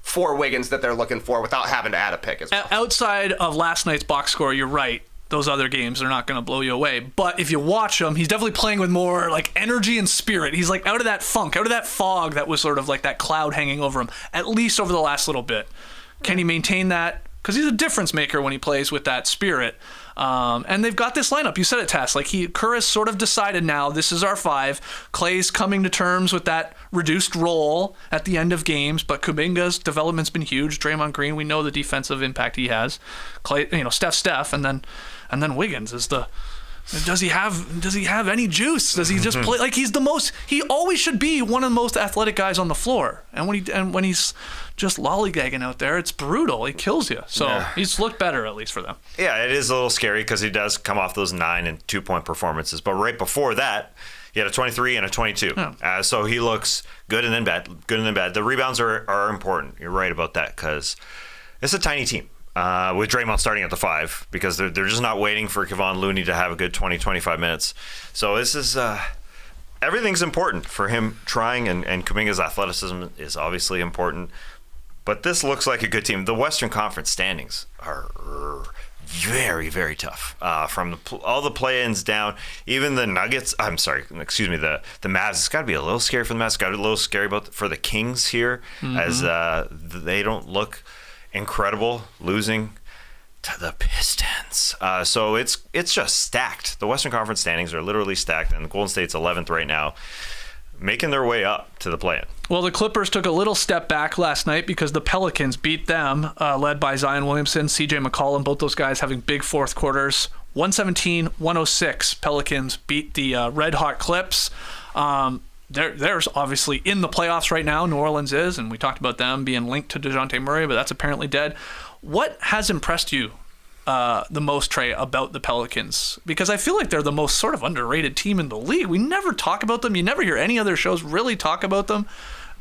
for Wiggins that they're looking for without having to add a pick as well. Outside of last night's box score, you're right. Those other games are not going to blow you away. But if you watch him, he's definitely playing with more energy and spirit. He's out of that funk, out of that fog that was sort of like that cloud hanging over him, at least over the last little bit. Can he maintain that? Because he's a difference maker when he plays with that spirit. And they've got this lineup. You said it, Tess. Kerr has sort of decided now, this is our 5. Clay's coming to terms with that reduced role at the end of games, but Kuminga's development's been huge. Draymond Green, we know the defensive impact he has. Clay, Steph, and then Wiggins is the. Does he have any juice? Does he just play he's the most? He always should be one of the most athletic guys on the floor. And when he's just lollygagging out there, it's brutal. He kills you. So he's looked better, at least for them. Yeah, it is a little scary because he does come off those 9 and 2-point performances. But right before that, he had a 23 and a 22. Yeah. So he looks good and then bad. Good and then bad. The rebounds are important. You're right about that, because it's a tiny team. with Draymond starting at the 5 because they're just not waiting for Kevon Looney to have a good 20-25 minutes. So this is everything's important for him trying, and Kuminga's athleticism is obviously important. But this looks like a good team. The Western Conference standings are very, very tough. From all the play-ins down, even the Nuggets. The Mavs. It's got to be a little scary for the Mavs. It's got to be a little scary for the Kings here, as they don't look incredible, losing to the Pistons. So it's just stacked. The Western Conference standings are literally stacked, and Golden State's 11th right now, making their way up to the play-in. Well, the Clippers took a little step back last night because the Pelicans beat them, led by Zion Williamson, CJ McCollum, both those guys having big fourth quarters. 117-106. Pelicans beat the Red Hot Clips. They're obviously in the playoffs right now. New Orleans is, and we talked about them being linked to Dejounte Murray, but that's apparently dead. What has impressed you the most, Trey, about the Pelicans? Because I feel like they're the most sort of underrated team in the league. We never talk about them. You never hear any other shows really talk about them.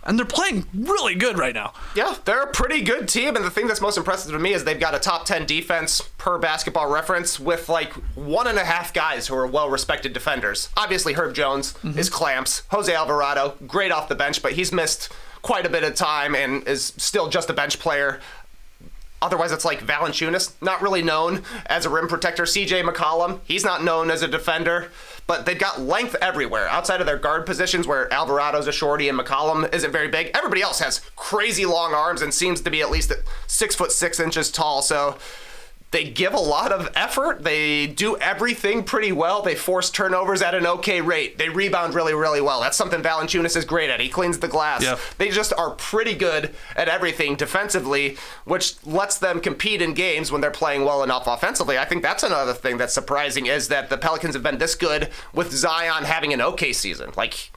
And they're playing really good right now. Yeah, they're a pretty good team, and the thing that's most impressive to me is they've got a top 10 defense per Basketball Reference with like 1.5 guys who are well-respected defenders. Obviously, Herb Jones is clamps. Jose Alvarado, great off the bench, but he's missed quite a bit of time and is still just a bench player. Otherwise, it's like Valanciunas, not really known as a rim protector. CJ McCollum, he's not known as a defender. But they've got length everywhere. Outside of their guard positions where Alvarado's a shorty and McCollum isn't very big, everybody else has crazy long arms and seems to be at least 6'6" tall. So they give a lot of effort. They do everything pretty well. They force turnovers at an okay rate. They rebound really, really well. That's something Valanciunas is great at. He cleans the glass. Yep. They just are pretty good at everything defensively, which lets them compete in games when they're playing well enough offensively. I think that's another thing that's surprising is that the Pelicans have been this good with Zion having an okay season. Like,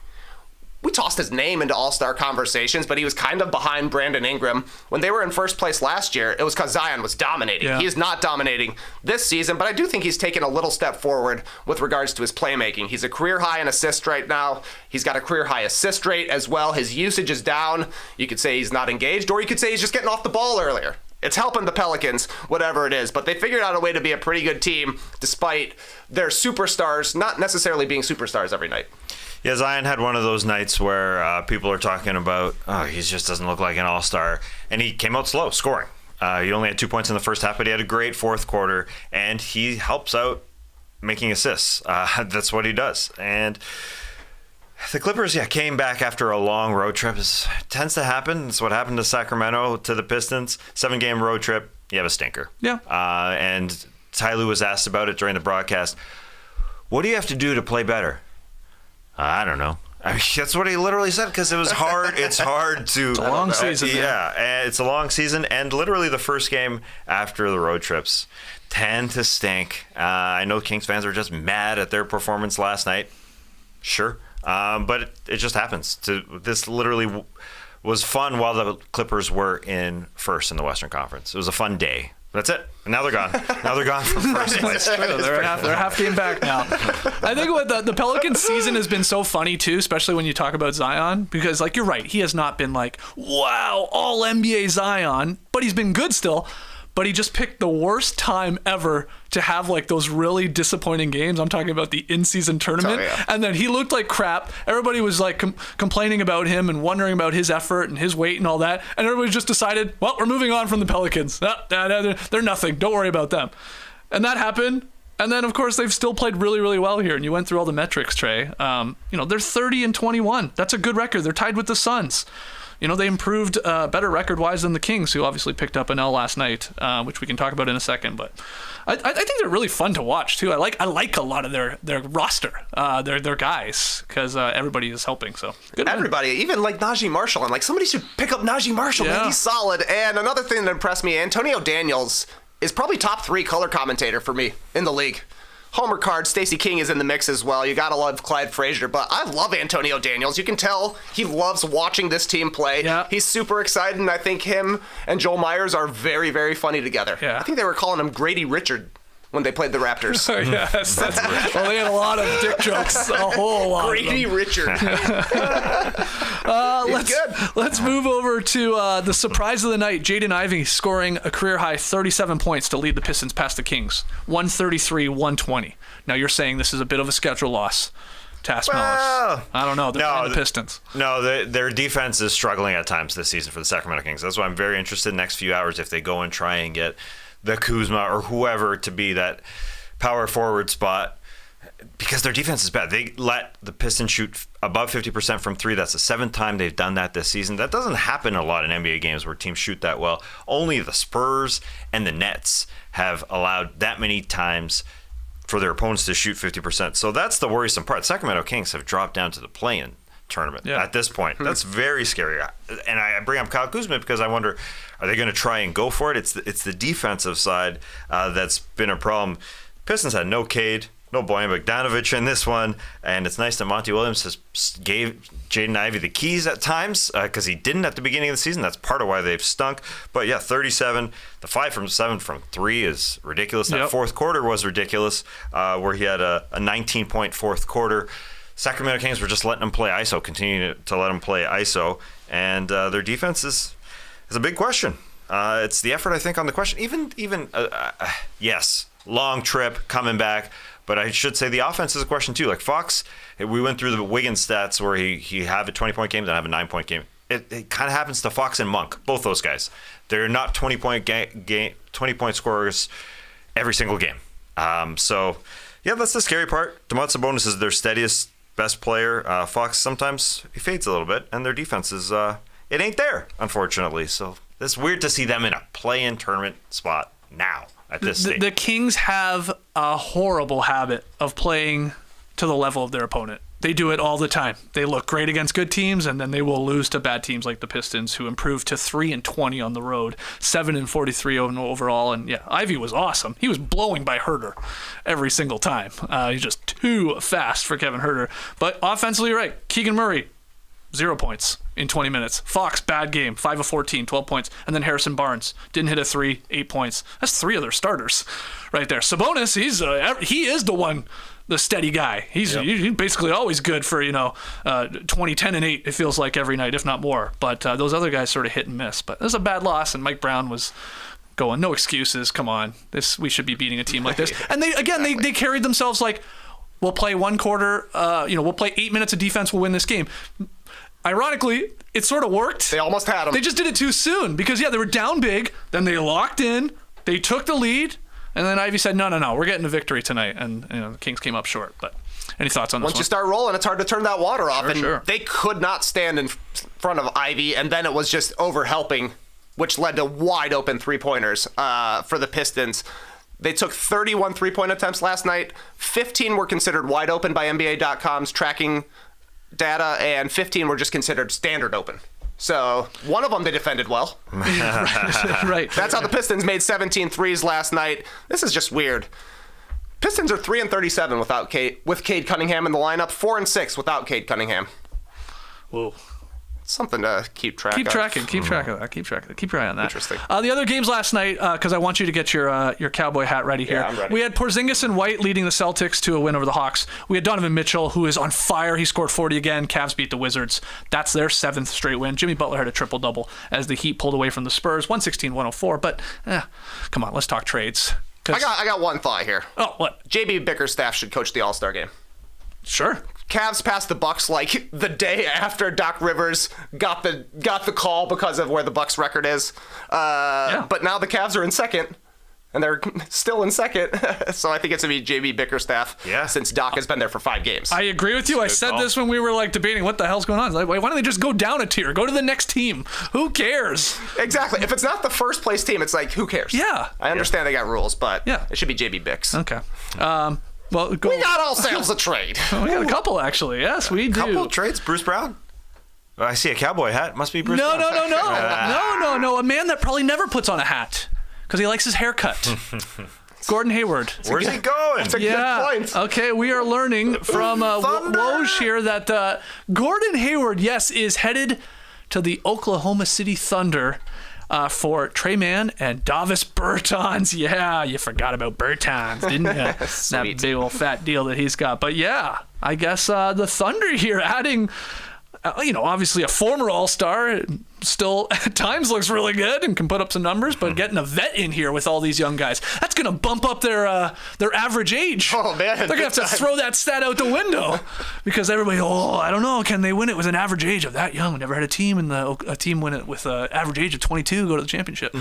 we tossed his name into all-star conversations, but he was kind of behind Brandon Ingram. When they were in first place last year, it was because Zion was dominating. Yeah. He is not dominating this season, but I do think he's taken a little step forward with regards to his playmaking. He's a career high in assists right now. He's got a career high assist rate as well. His usage is down. You could say he's not engaged, or you could say he's just getting off the ball earlier. It's helping the Pelicans, whatever it is. But they figured out a way to be a pretty good team despite their superstars not necessarily being superstars every night. Yeah, Zion had one of those nights where people are talking about, he just doesn't look like an all-star. And he came out slow, scoring. He only had 2 points in the first half, but he had a great fourth quarter. And he helps out making assists. That's what he does. And the Clippers, came back after a long road trip. It tends to happen. It's what happened to Sacramento, to the Pistons. 7-game road trip, you have a stinker. Yeah. And Ty Lue was asked about it during the broadcast. What do you have to do to play better? I don't know. I mean, that's what he literally said because it was hard. It's hard to. It's a long season. Yeah, and it's a long season, and literally the first game after the road trips tend to stink. I know Kings fans are just mad at their performance last night. Sure, but it just happens. This literally was fun while the Clippers were in first in the Western Conference. It was a fun day. That's it. And now they're gone. Now they're gone from first place. They're half game back now. I think what the Pelicans season has been so funny too, especially when you talk about Zion, because like you're right, he has not been like, wow, all NBA Zion, but he's been good still. But he just picked the worst time ever to have like those really disappointing games. I'm talking about the in-season tournament. And then he looked like crap. Everybody was like complaining about him and wondering about his effort and his weight and all that. And everybody just decided, well, we're moving on from the Pelicans. They're nothing. Don't worry about them. And that happened. And then, of course, they've still played really, really well here. And you went through all the metrics, Trey. They're 30-21. That's a good record. They're tied with the Suns. They improved better record-wise than the Kings, who obviously picked up an L last night, which we can talk about in a second. But I think they're really fun to watch too. I like a lot of their roster, their guys, because everybody is helping. So good. Everybody, even like Najee Marshall, and like somebody should pick up Najee Marshall. Yeah. Man, he's solid. And another thing that impressed me, Antonio Daniels is probably top 3 color commentator for me in the league. Homer Card, Stacey King is in the mix as well. You gotta love Clyde Frazier, but I love Antonio Daniels. You can tell he loves watching this team play. Yeah. He's super excited, and I think him and Joel Myers are very, very funny together. Yeah. I think they were calling him Grady Richard when they played the Raptors. Yes, well, they had a lot of dick jokes, a whole lot. Grady Richard. Let's move over to the surprise of the night. Jaden Ivey scoring a career-high 37 points to lead the Pistons past the Kings, 133-120. Now you're saying this is a bit of a schedule loss. Task Mellis. I don't know. They're playing the Pistons. No, their defense is struggling at times this season for the Sacramento Kings. That's why I'm very interested in the next few hours if they go and try and get the Kuzma or whoever to be that power forward spot, because their defense is bad. They let the Pistons shoot above 50% from three. That's the 7th time they've done that this season. That doesn't happen a lot in NBA games where teams shoot that well. Only the Spurs and the Nets have allowed that many times for their opponents to shoot 50%. So that's the worrisome part. Sacramento Kings have dropped down to the play-in tournament at this point. That's very scary. And I bring up Kyle Kuzma because I wonder, are they going to try and go for it? It's the defensive side that's been a problem. Pistons had no Cade, no Bojan Bogdanovic in this one, and it's nice that Monty Williams has gave Jaden Ivey the keys at times because he didn't at the beginning of the season. That's part of why they've stunk. But yeah, 37. The 5 from 7 from 3 is ridiculous. That fourth quarter was ridiculous, where he had a 19-point fourth quarter. Sacramento Kings were just letting him play ISO, continuing to let him play ISO, and their defense is a big question. It's the effort, I think, on the question. Yes, long trip, coming back. But I should say the offense is a question too. Like Fox, we went through the Wiggins stats where he have a 20-point game, then have a 9-point game. It kind of happens to Fox and Monk, both those guys. They're not 20-point scorers every single game. So yeah, that's the scary part. Domantas Sabonis is their steadiest, best player. Fox sometimes he fades a little bit, and their defense is it ain't there, unfortunately. So it's weird to see them in a play-in tournament spot now. At this stage. The Kings have a horrible habit of playing to the level of their opponent. They do it all the time. They look great against good teams, and then they will lose to bad teams like the Pistons, who improved to 3-20 on the road, 7-43 overall. And yeah, Ivy was awesome. He was blowing by Huerter every single time. He's just too fast for Kevin Huerter. But offensively, right, Keegan Murray, 0 points in 20 minutes. Fox, bad game, 5 of 14, 12 points. And then Harrison Barnes didn't hit a 3, 8 points. That's 3 of their starters right there. Sabonis, he is the steady guy. He's basically always good for 20, 10, and 8. It feels like every night, if not more. But those other guys sort of hit and miss. But it was a bad loss, and Mike Brown was going, no excuses. Come on, we should be beating a team like this. And they carried themselves like, we'll play one quarter. We'll play 8 minutes of defense. We'll win this game. Ironically, it sort of worked. They almost had them. They just did it too soon because, they were down big. Then they locked in. They took the lead. And then Ivy said, no, we're getting a victory tonight. And the Kings came up short. But any thoughts on this one? Once you start rolling, it's hard to turn that water off. Sure. They could not stand in front of Ivy. And then it was just overhelping, which led to wide open three-pointers for the Pistons. They took 31 three-point attempts last night. 15 were considered wide open by NBA.com's tracking data, and 15 were just considered standard open. So one of them they defended well. Right. That's how the Pistons made 17 threes last night. This is just weird. Pistons are 3-37 with Cade Cunningham in the lineup, 4-6 without Cade Cunningham. Whoa. Something to keep track of. Keep track of that. Keep your eye on that. Interesting. The other games last night, because I want you to get your cowboy hat ready here. Yeah, I'm ready. We had Porzingis and White leading the Celtics to a win over the Hawks. We had Donovan Mitchell, who is on fire. He scored 40 again. Cavs beat the Wizards. That's their 7th straight win. Jimmy Butler had a triple-double as the Heat pulled away from the Spurs, 116-104. But, come on, let's talk trades. I got one thought here. Oh, what? JB Bickerstaff should coach the All-Star game. Sure. Cavs passed the Bucks like the day after Doc Rivers got the call because of where the Bucks record is. But now the Cavs are in second, and they're still in second. So I think it's going to be JB Bickerstaff since Doc has been there for 5 games. I agree with you. I said this when we were debating what the hell's going on. It's like, why don't they just go down a tier? Go to the next team. Who cares? Exactly. If it's not the first place team, it's like, who cares? Yeah. I understand they got rules, but it should be JB Bix. Okay. Well, we got all sales a trade. We got a couple, actually. Yes, we do. Couple of trades. Bruce Brown. Oh, I see a cowboy hat. Must be Bruce Brown. No. A man that probably never puts on a hat because he likes his haircut. Gordon Hayward. Where's he going? That's a good point. Okay, we are learning from Woj here that Gordon Hayward, is headed to the Oklahoma City Thunder. for Trey Mann and Davis Bertans. Yeah, you forgot about Bertans, didn't you? That big old fat deal that he's got. But yeah, I guess the Thunder here adding, obviously a former All-Star, still at times looks really good and can put up some numbers, but getting a vet in here with all these young guys, that's going to bump up their average age. Oh, man. They're going to have to throw that stat out the window because everybody, I don't know, can they win it with an average age of that young? We never had a team win it with an average age of 22 go to the championship.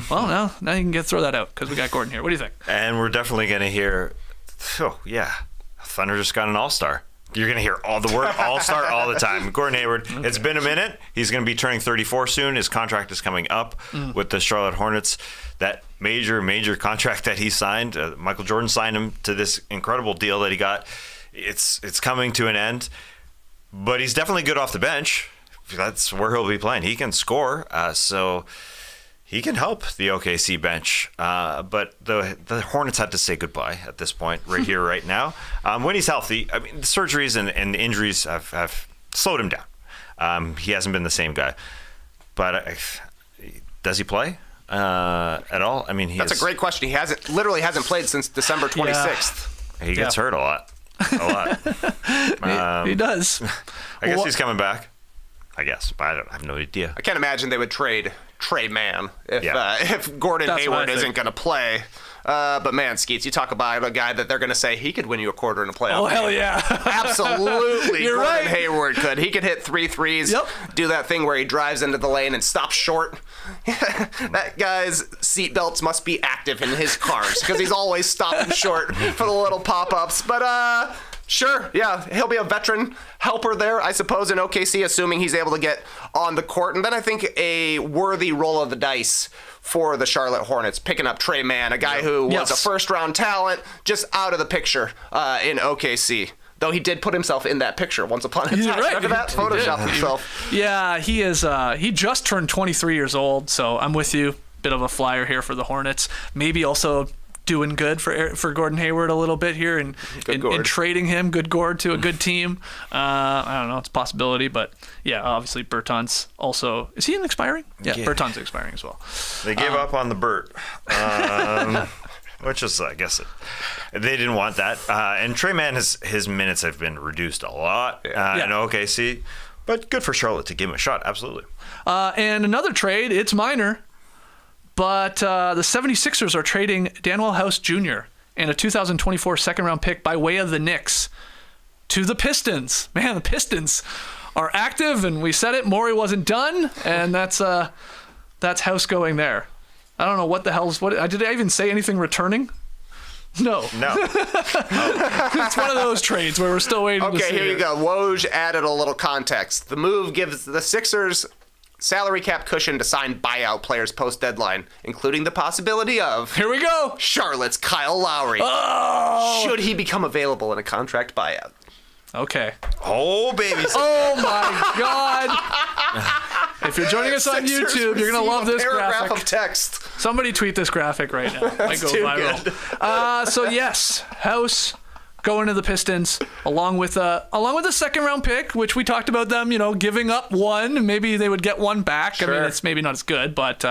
Well, now you can throw that out because we got Gordon here. What do you think? And we're definitely going to hear, Thunder just got an All-Star. You're going to hear all the word All-Star all the time. Gordon Hayward, It's been a minute. He's going to be turning 34 soon. His contract is coming up with the Charlotte Hornets. That major contract that he signed, Michael Jordan signed him to this incredible deal that he got. It's coming to an end. But he's definitely good off the bench. That's where he'll be playing. He can score, so he can help the OKC bench. But the Hornets had to say goodbye at this point, right here, right now. When he's healthy, the surgeries and the injuries have slowed him down. He hasn't been the same guy. But does he play at all? That's a great question. He literally hasn't played since December 26th. He gets hurt a lot. He does. I guess he's coming back. I have no idea. I can't imagine they would trade Trey Mann if Gordon Hayward isn't going to play. But man, Skeets, you talk about a guy that they're going to say he could win you a quarter in a playoff. Oh, hell yeah. Absolutely. You're Gordon right. Hayward could. He could hit 3 threes, do that thing where he drives into the lane and stops short. That guy's seatbelts must be active in his cars because he's always stopping short for the little pop-ups. But, sure, yeah, he'll be a veteran helper there, I suppose, in OKC, assuming he's able to get on the court. And then I think a worthy roll of the dice for the Charlotte Hornets, picking up Trey Mann, a guy who was a first-round talent, just out of the picture in OKC. Though he did put himself in that picture once upon a time. Right. Remember that? Photoshopped himself. Yeah, he is. He just turned 23 years old, so I'm with you. Bit of a flyer here for the Hornets. Maybe also doing good for Gordon Hayward a little bit here and in trading him, good Gord, to a good team. I don't know, it's a possibility, but yeah, obviously Bertans also. Is he expiring? Yeah, Bertans expiring as well. They gave up on the Bert, which is, I guess, they didn't want that. And Trey Mann, his minutes have been reduced a lot in OKC, but good for Charlotte to give him a shot, absolutely. And another trade, it's minor. But the 76ers are trading Danuel House Jr. and a 2024 second-round pick by way of the Knicks to the Pistons. Man, the Pistons are active, and we said it. Morey wasn't done, and that's House going there. I don't know what the hell's what. Did I even say anything returning? No. It's one of those trades where we're still waiting to see. Okay, here you go. Woj added a little context. The move gives the Sixers salary cap cushion to sign buyout players post-deadline, including the possibility of... Here we go! Charlotte's Kyle Lowry. Oh! Should he become available in a contract buyout? Okay. Oh, baby. Oh, my God. If you're joining us on YouTube, you're going to love this graphic. Of text. Somebody tweet this graphic right now. Might go viral. So, yes, House going to the Pistons, along with a second-round pick, which we talked about them, giving up one. Maybe they would get one back. Sure. I mean, it's maybe not as good, but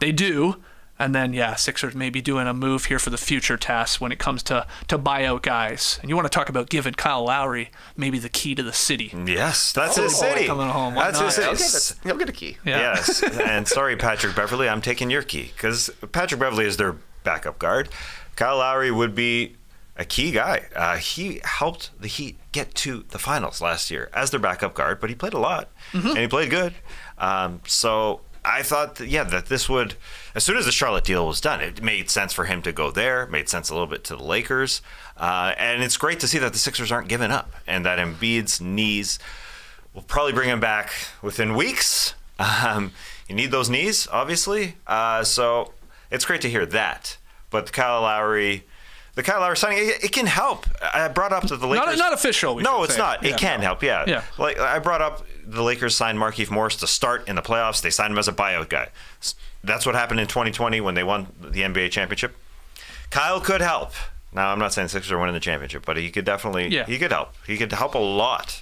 they do. And then, Sixers may be doing a move here for the future tasks when it comes to buyout guys. And you want to talk about giving Kyle Lowry maybe the key to the city. Yes, that's his city. Coming home. That's his city. He'll get a key. Yeah. Yes, and sorry, Patrick Beverley, I'm taking your key because Patrick Beverley is their backup guard. Kyle Lowry would be a key guy. He helped the Heat get to the finals last year as their backup guard, but he played a lot, and he played good. So I thought that this would, as soon as the Charlotte deal was done, it made sense for him to go there, made sense a little bit to the Lakers. And it's great to see that the Sixers aren't giving up and that Embiid's knees will probably bring him back within weeks. You need those knees, obviously. So it's great to hear that. But the Kyle Lowry signing, it can help. I brought up to the Lakers. Not official. No, it's not. It can help, Yeah. Like I brought up the Lakers signed Markieff Morris to start in the playoffs. They signed him as a buyout guy. That's what happened in 2020 when they won the NBA championship. Kyle could help. Now, I'm not saying Sixers are winning the championship, but he could definitely he could help. He could help a lot.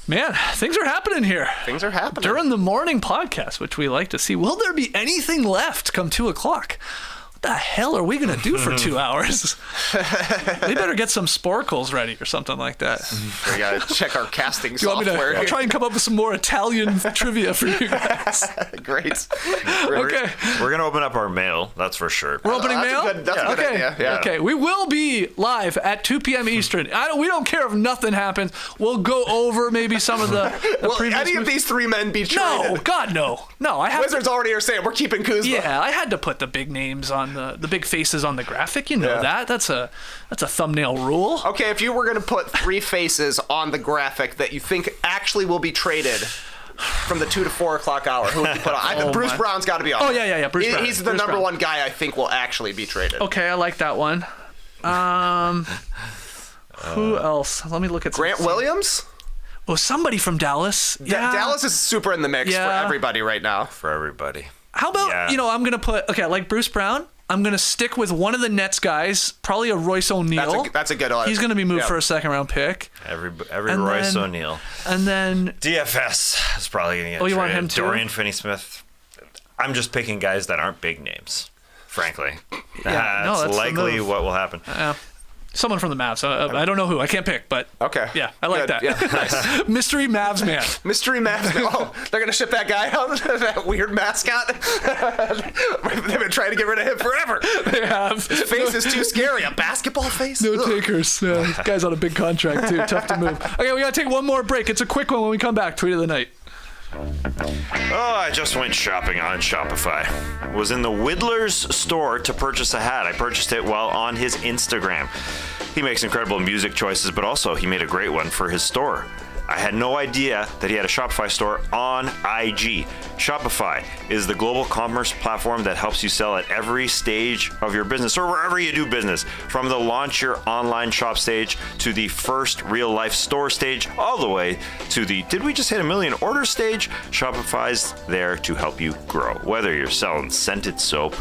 Man, things are happening here. Things are happening. During the morning podcast, which we like to see. Will there be anything left come 2 o'clock? What the hell are we going to do for 2 hours? We better get some sporkles ready or something like that. We got to check our casting Do you want me software. to I'll try and come up with some more Italian trivia for you guys. Great. Okay. We're going to open up our mail, that's for sure. We're opening mail? That's a good Okay. idea. Yeah. Okay. We will be live at 2 p.m. Eastern. We don't care if nothing happens. We'll go over maybe some of the Will previous any of moves. these 3 men be traded? No, God, no. No, I have Wizards already are saying we're keeping Kuzma. Yeah, I had to put the big names on the big faces on the graphic. You know Yeah. that's a thumbnail rule. Okay, if you were going to put 3 faces on the graphic that you think actually will be traded from the 2 to 4 o'clock hour, who would you put on? Bruce Brown's got to be on. Oh, yeah, Bruce Brown. He's the Bruce number Brown. one guy I think will actually be traded. Okay, I like that one. Who else? Let me look at Grant some. Williams? Oh, somebody from Dallas. Yeah. Dallas is super in the mix Yeah. for everybody right now. For everybody. How about, Yeah. I'm going to put, I like Bruce Brown. I'm going to stick with one of the Nets guys, probably a Royce O'Neal. That's a good one. He's going to be moved Yeah. for a second-round pick. Every And Royce then- O'Neal. And then, DFS is probably going to get Oh, you want traded. him too? Dorian Finney-Smith. I'm just picking guys that aren't big names, frankly. Yeah, no, That's that's the likely move. what will happen. someone from the Mavs. I don't know who. I can't pick, but Okay. yeah, I like Good. that. Yeah, nice. Mystery Mavs man. Mystery mascot. Oh, they're going to ship that guy out? That weird mascot? They've been trying to get rid of him forever. They have. His face is too scary. A basketball face? No Ugh. takers. Yeah, this guy's on a big contract, too. Tough to move. Okay, we got to take one more break. It's a quick one when we come back. Tweet of the night. Oh, I just went shopping on Shopify. Was in the Whittler's store to purchase a hat. I purchased it while on his Instagram. He makes incredible music choices, but also he made a great one for his store. I had no idea that he had a Shopify store on IG. Shopify is the global commerce platform that helps you sell at every stage of your business or wherever you do business. From the launch your online shop stage to the first real life store stage, all the way to the did we just hit 1 million order stage? Shopify's there to help you grow. Whether you're selling scented soap,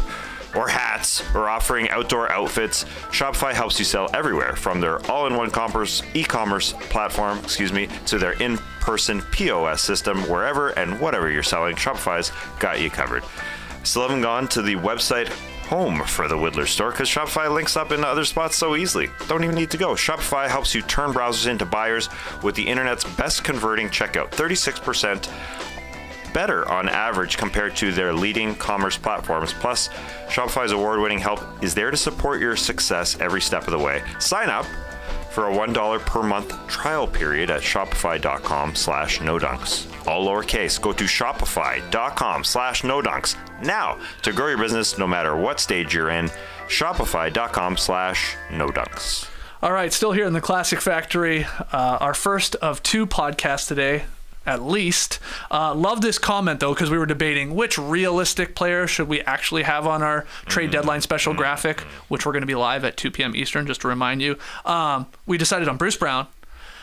or hats, or offering outdoor outfits, Shopify helps you sell everywhere, from their all-in-one e-commerce platform, to their in-person POS system. Wherever and whatever you're selling, Shopify's got you covered. Still haven't gone to the website home for the Whittler store because Shopify links up in other spots so easily. Don't even need to go. Shopify helps you turn browsers into buyers with the internet's best converting checkout, 36% better on average compared to their leading commerce platforms. Plus, Shopify's award-winning help is there to support your success every step of the way. Sign up for a $1 per month trial period at shopify.com/nodunks. All lowercase. Go to shopify.com/nodunks now to grow your business no matter what stage you're in. Shopify.com/nodunks. All right, still here in the Classic Factory. Our first of 2 podcasts today, at least. Love this comment, though, because we were debating which realistic player should we actually have on our trade deadline special graphic, which we're going to be live at 2 p.m. Eastern, just to remind you. We decided on Bruce Brown.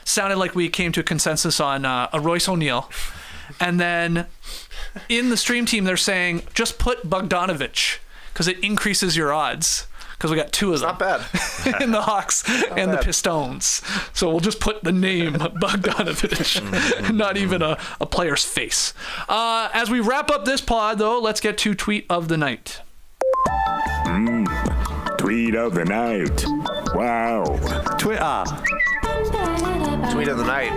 Sounded like we came to a consensus on a Royce O'Neal. And then in the stream team, they're saying, just put Bogdanovich, because it increases your odds. Because we got 2 of them. Not bad. in the Hawks and the Pistons. So we'll just put the name Bogdanovich, not even a player's face. As we wrap up this pod, though, let's get to Tweet of the Night. Tweet of the night. Wow. Twitter. Tweet of the night.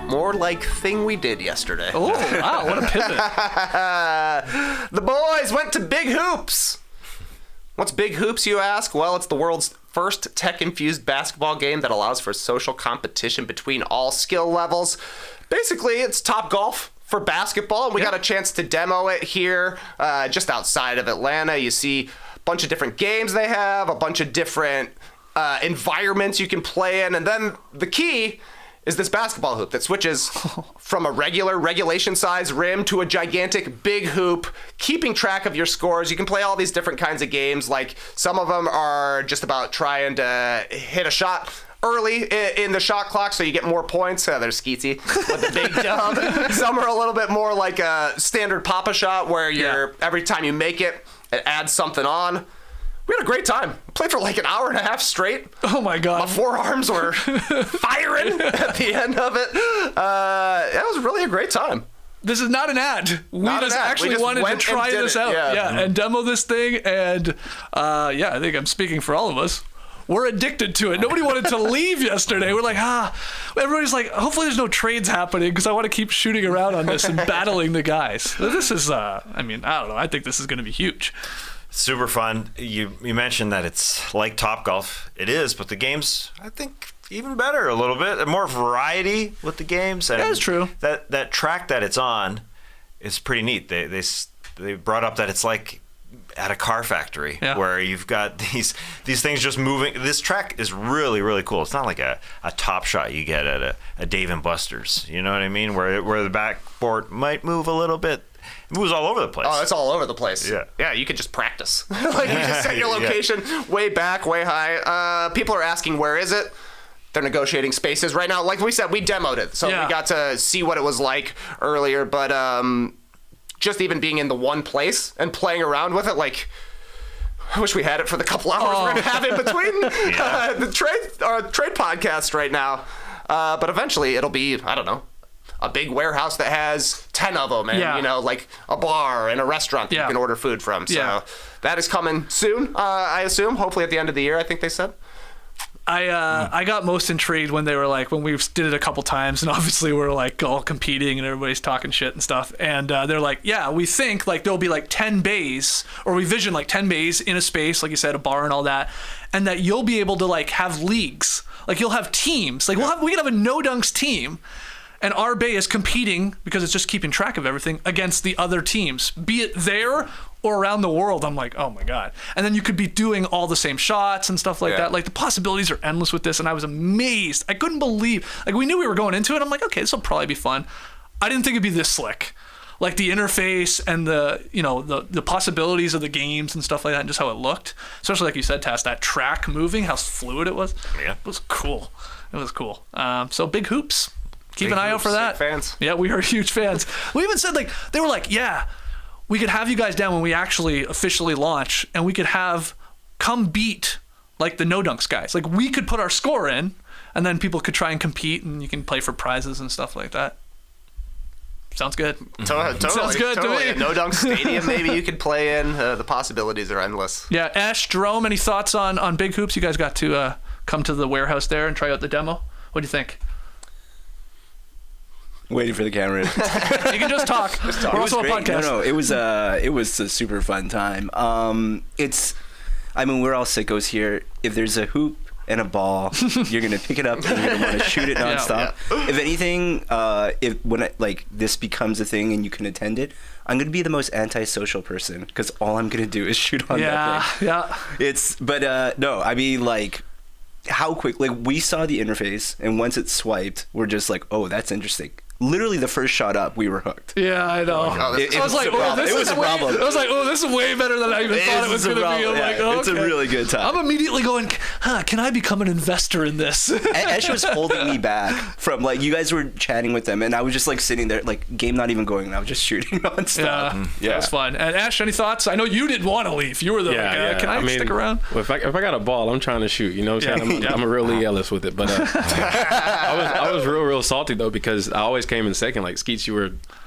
More like thing we did yesterday. Oh, wow, what a pivot. The boys went to Big Hoops. What's Big Hoops, you ask? Well, it's the world's first tech-infused basketball game that allows for social competition between all skill levels. Basically, it's Top Golf for basketball, and we got a chance to demo it here just outside of Atlanta. You see a bunch of different games they have, a bunch of different environments you can play in, and then the key is this basketball hoop that switches from a regulation size rim to a gigantic big hoop, keeping track of your scores. You can play all these different kinds of games. Like, some of them are just about trying to hit a shot early in the shot clock so you get more points. They're skeetsy with the big dub. Some are a little bit more like a standard Papa shot where every time you make it, it adds something on. We had a great time. Played for like an hour and a half straight. Oh my God. My forearms were firing at the end of it. That was really a great time. This is not an ad. We Not just an ad. actually We just wanted to went and try did this it. out. Yeah. And demo this thing. And I think I'm speaking for all of us. We're addicted to it. Nobody wanted to leave yesterday. We're like, everybody's like, hopefully there's no trades happening because I want to keep shooting around on this and battling the guys. This is, I don't know. I think this is going to be huge. Super fun. You mentioned that it's like Topgolf. It is, but the games, I think, even better a little bit. More variety with the games. And that is true. That track that it's on is pretty neat. They brought up that it's like at a car factory where you've got these things just moving. This track is really, really cool. It's not like a top shot you get at a Dave & Buster's. You know what I mean? Where the backboard might move a little bit. It moves all over the place. Oh, it's all over the place. Yeah, you could just practice. Like, you just set your location way back, way high. People are asking, where is it? They're negotiating spaces right now. Like we said, we demoed it, so we got to see what it was like earlier. But just even being in the one place and playing around with it, like, I wish we had it for the couple hours we're going to have in between the trade podcast right now. But eventually it'll be, I don't know, a big warehouse that has 10 of them and, like a bar and a restaurant that you can order food from. So that is coming soon, I assume. Hopefully at the end of the year, I think they said. I got most intrigued when they were like, when we did it a couple times and obviously we're like all competing and everybody's talking shit and stuff. And they're like, yeah, we think like there'll be like 10 bays, or we vision like 10 bays in a space, like you said, a bar and all that. And that you'll be able to like have leagues. Like you'll have teams. Like we can have a no dunks team. And our bay is competing, because it's just keeping track of everything, against the other teams, be it there or around the world. I'm like, oh my God. And then you could be doing all the same shots and stuff like that. Like the possibilities are endless with this. And I was amazed. I couldn't believe, like we knew we were going into it. I'm like, okay, this will probably be fun. I didn't think it'd be this slick. Like the interface and the possibilities of the games and stuff like that, and just how it looked. Especially like you said, Tass, that track moving, how fluid it was. Yeah. It was cool. It was cool. So big hoops. Keep an eye out for that. Fans. Yeah, we are huge fans. We even said, like, they were like, yeah, we could have you guys down when we actually officially launch, and we could have come beat like the no dunks guys. Like we could put our score in, and then people could try and compete, and you can play for prizes and stuff like that. Sounds good. Totally. Sounds good to me. A no dunk stadium, maybe you could play in. The possibilities are endless. Yeah, Ash, Jerome, any thoughts on Big Hoops? You guys got to come to the warehouse there and try out the demo. What do you think? Waiting for the camera. You can just talk. We're also a podcast. No, it was a super fun time. We're all sickos here. If there's a hoop and a ball, you're gonna pick it up and you're gonna want to shoot it nonstop. Yeah. If anything, when this becomes a thing and you can attend it, I'm gonna be the most antisocial person, because all I'm gonna do is shoot on that thing. How quick, we saw the interface, and once it swiped, we're just like, oh, that's interesting. Literally the first shot up, we were hooked. Yeah, I know. It was a problem. I was like, oh, this is way better than I even thought it was going to be. I'm like, oh, it's a really good time. I'm immediately going, can I become an investor in this? Ash was holding me back from, you guys were chatting with them, and I was just, sitting there, game not even going, and I was just shooting nonstop. Yeah, it was fun. And Ash, any thoughts? I know you didn't want to leave. You were the can I stick around? Well, if I got a ball, I'm trying to shoot. You know what I'm saying? I'm a real Lee Ellis with it. But I was real salty, though, because I always came in second. Like, Skeets, you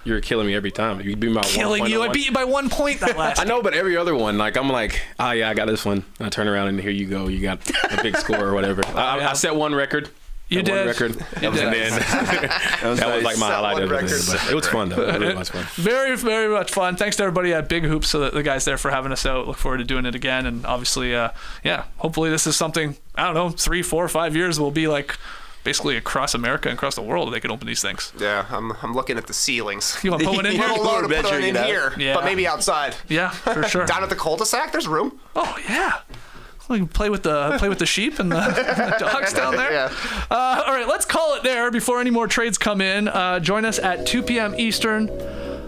were killing me every time. You beat me by 1 point. Killing you. I beat you by 1 point that last I know, but every other one, I'm like, oh yeah, I got this one. And I turn around and here you go. You got a big score or whatever. I set one record. You did. One record. And then that was like my highlight of it. But it was fun, though. It really was fun. Very, very much fun. Thanks to everybody at Big Hoops, the guys there, for having us out. Look forward to doing it again. And obviously, hopefully this is something, I don't know, 3, 4, 5 years will be basically across America and across the world, they can open these things. Yeah, I'm looking at the ceilings. You want to put one in here? I'm low to put one in here, but maybe outside. Yeah, for sure. Down at the cul-de-sac, there's room. Oh yeah. We can play with the sheep and the dogs down there. Yeah. All right, let's call it there before any more trades come in. Join us at 2 p.m. Eastern,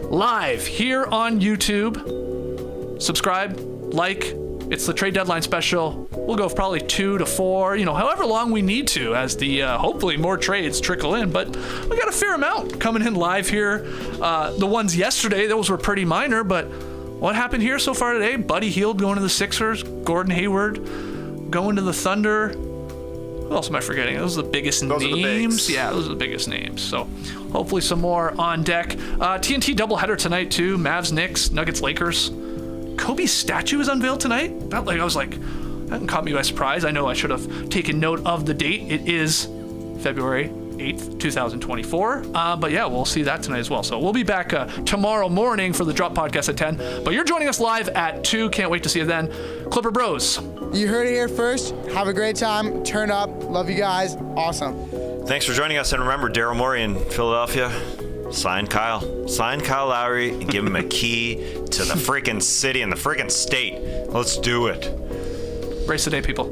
live here on YouTube. Subscribe, like. It's the trade deadline special. We'll go probably 2 to 4, however long we need to, as the hopefully more trades trickle in. But we got a fair amount coming in live here. The ones yesterday, those were pretty minor, but what happened here so far today? Buddy Hield going to the Sixers, Gordon Hayward going to the Thunder. Who else am I forgetting? Those are the biggest names. Yeah, those are the biggest names. So hopefully some more on deck. TNT doubleheader tonight too. Mavs, Knicks, Nuggets, Lakers. Kobe's statue is unveiled tonight. That caught me by surprise. I know I should have taken note of the date. It is February 8th, 2024. But yeah, we'll see that tonight as well. So we'll be back tomorrow morning for the Drop Podcast at 10. But you're joining us live at 2. Can't wait to see you then. Clipper Bros. You heard it here first. Have a great time. Turn up. Love you guys. Awesome. Thanks for joining us. And remember, Daryl Morey in Philadelphia, sign Kyle. Sign Kyle Lowry and give him a key to the freaking city and the freaking state. Let's do it. Race the day, people.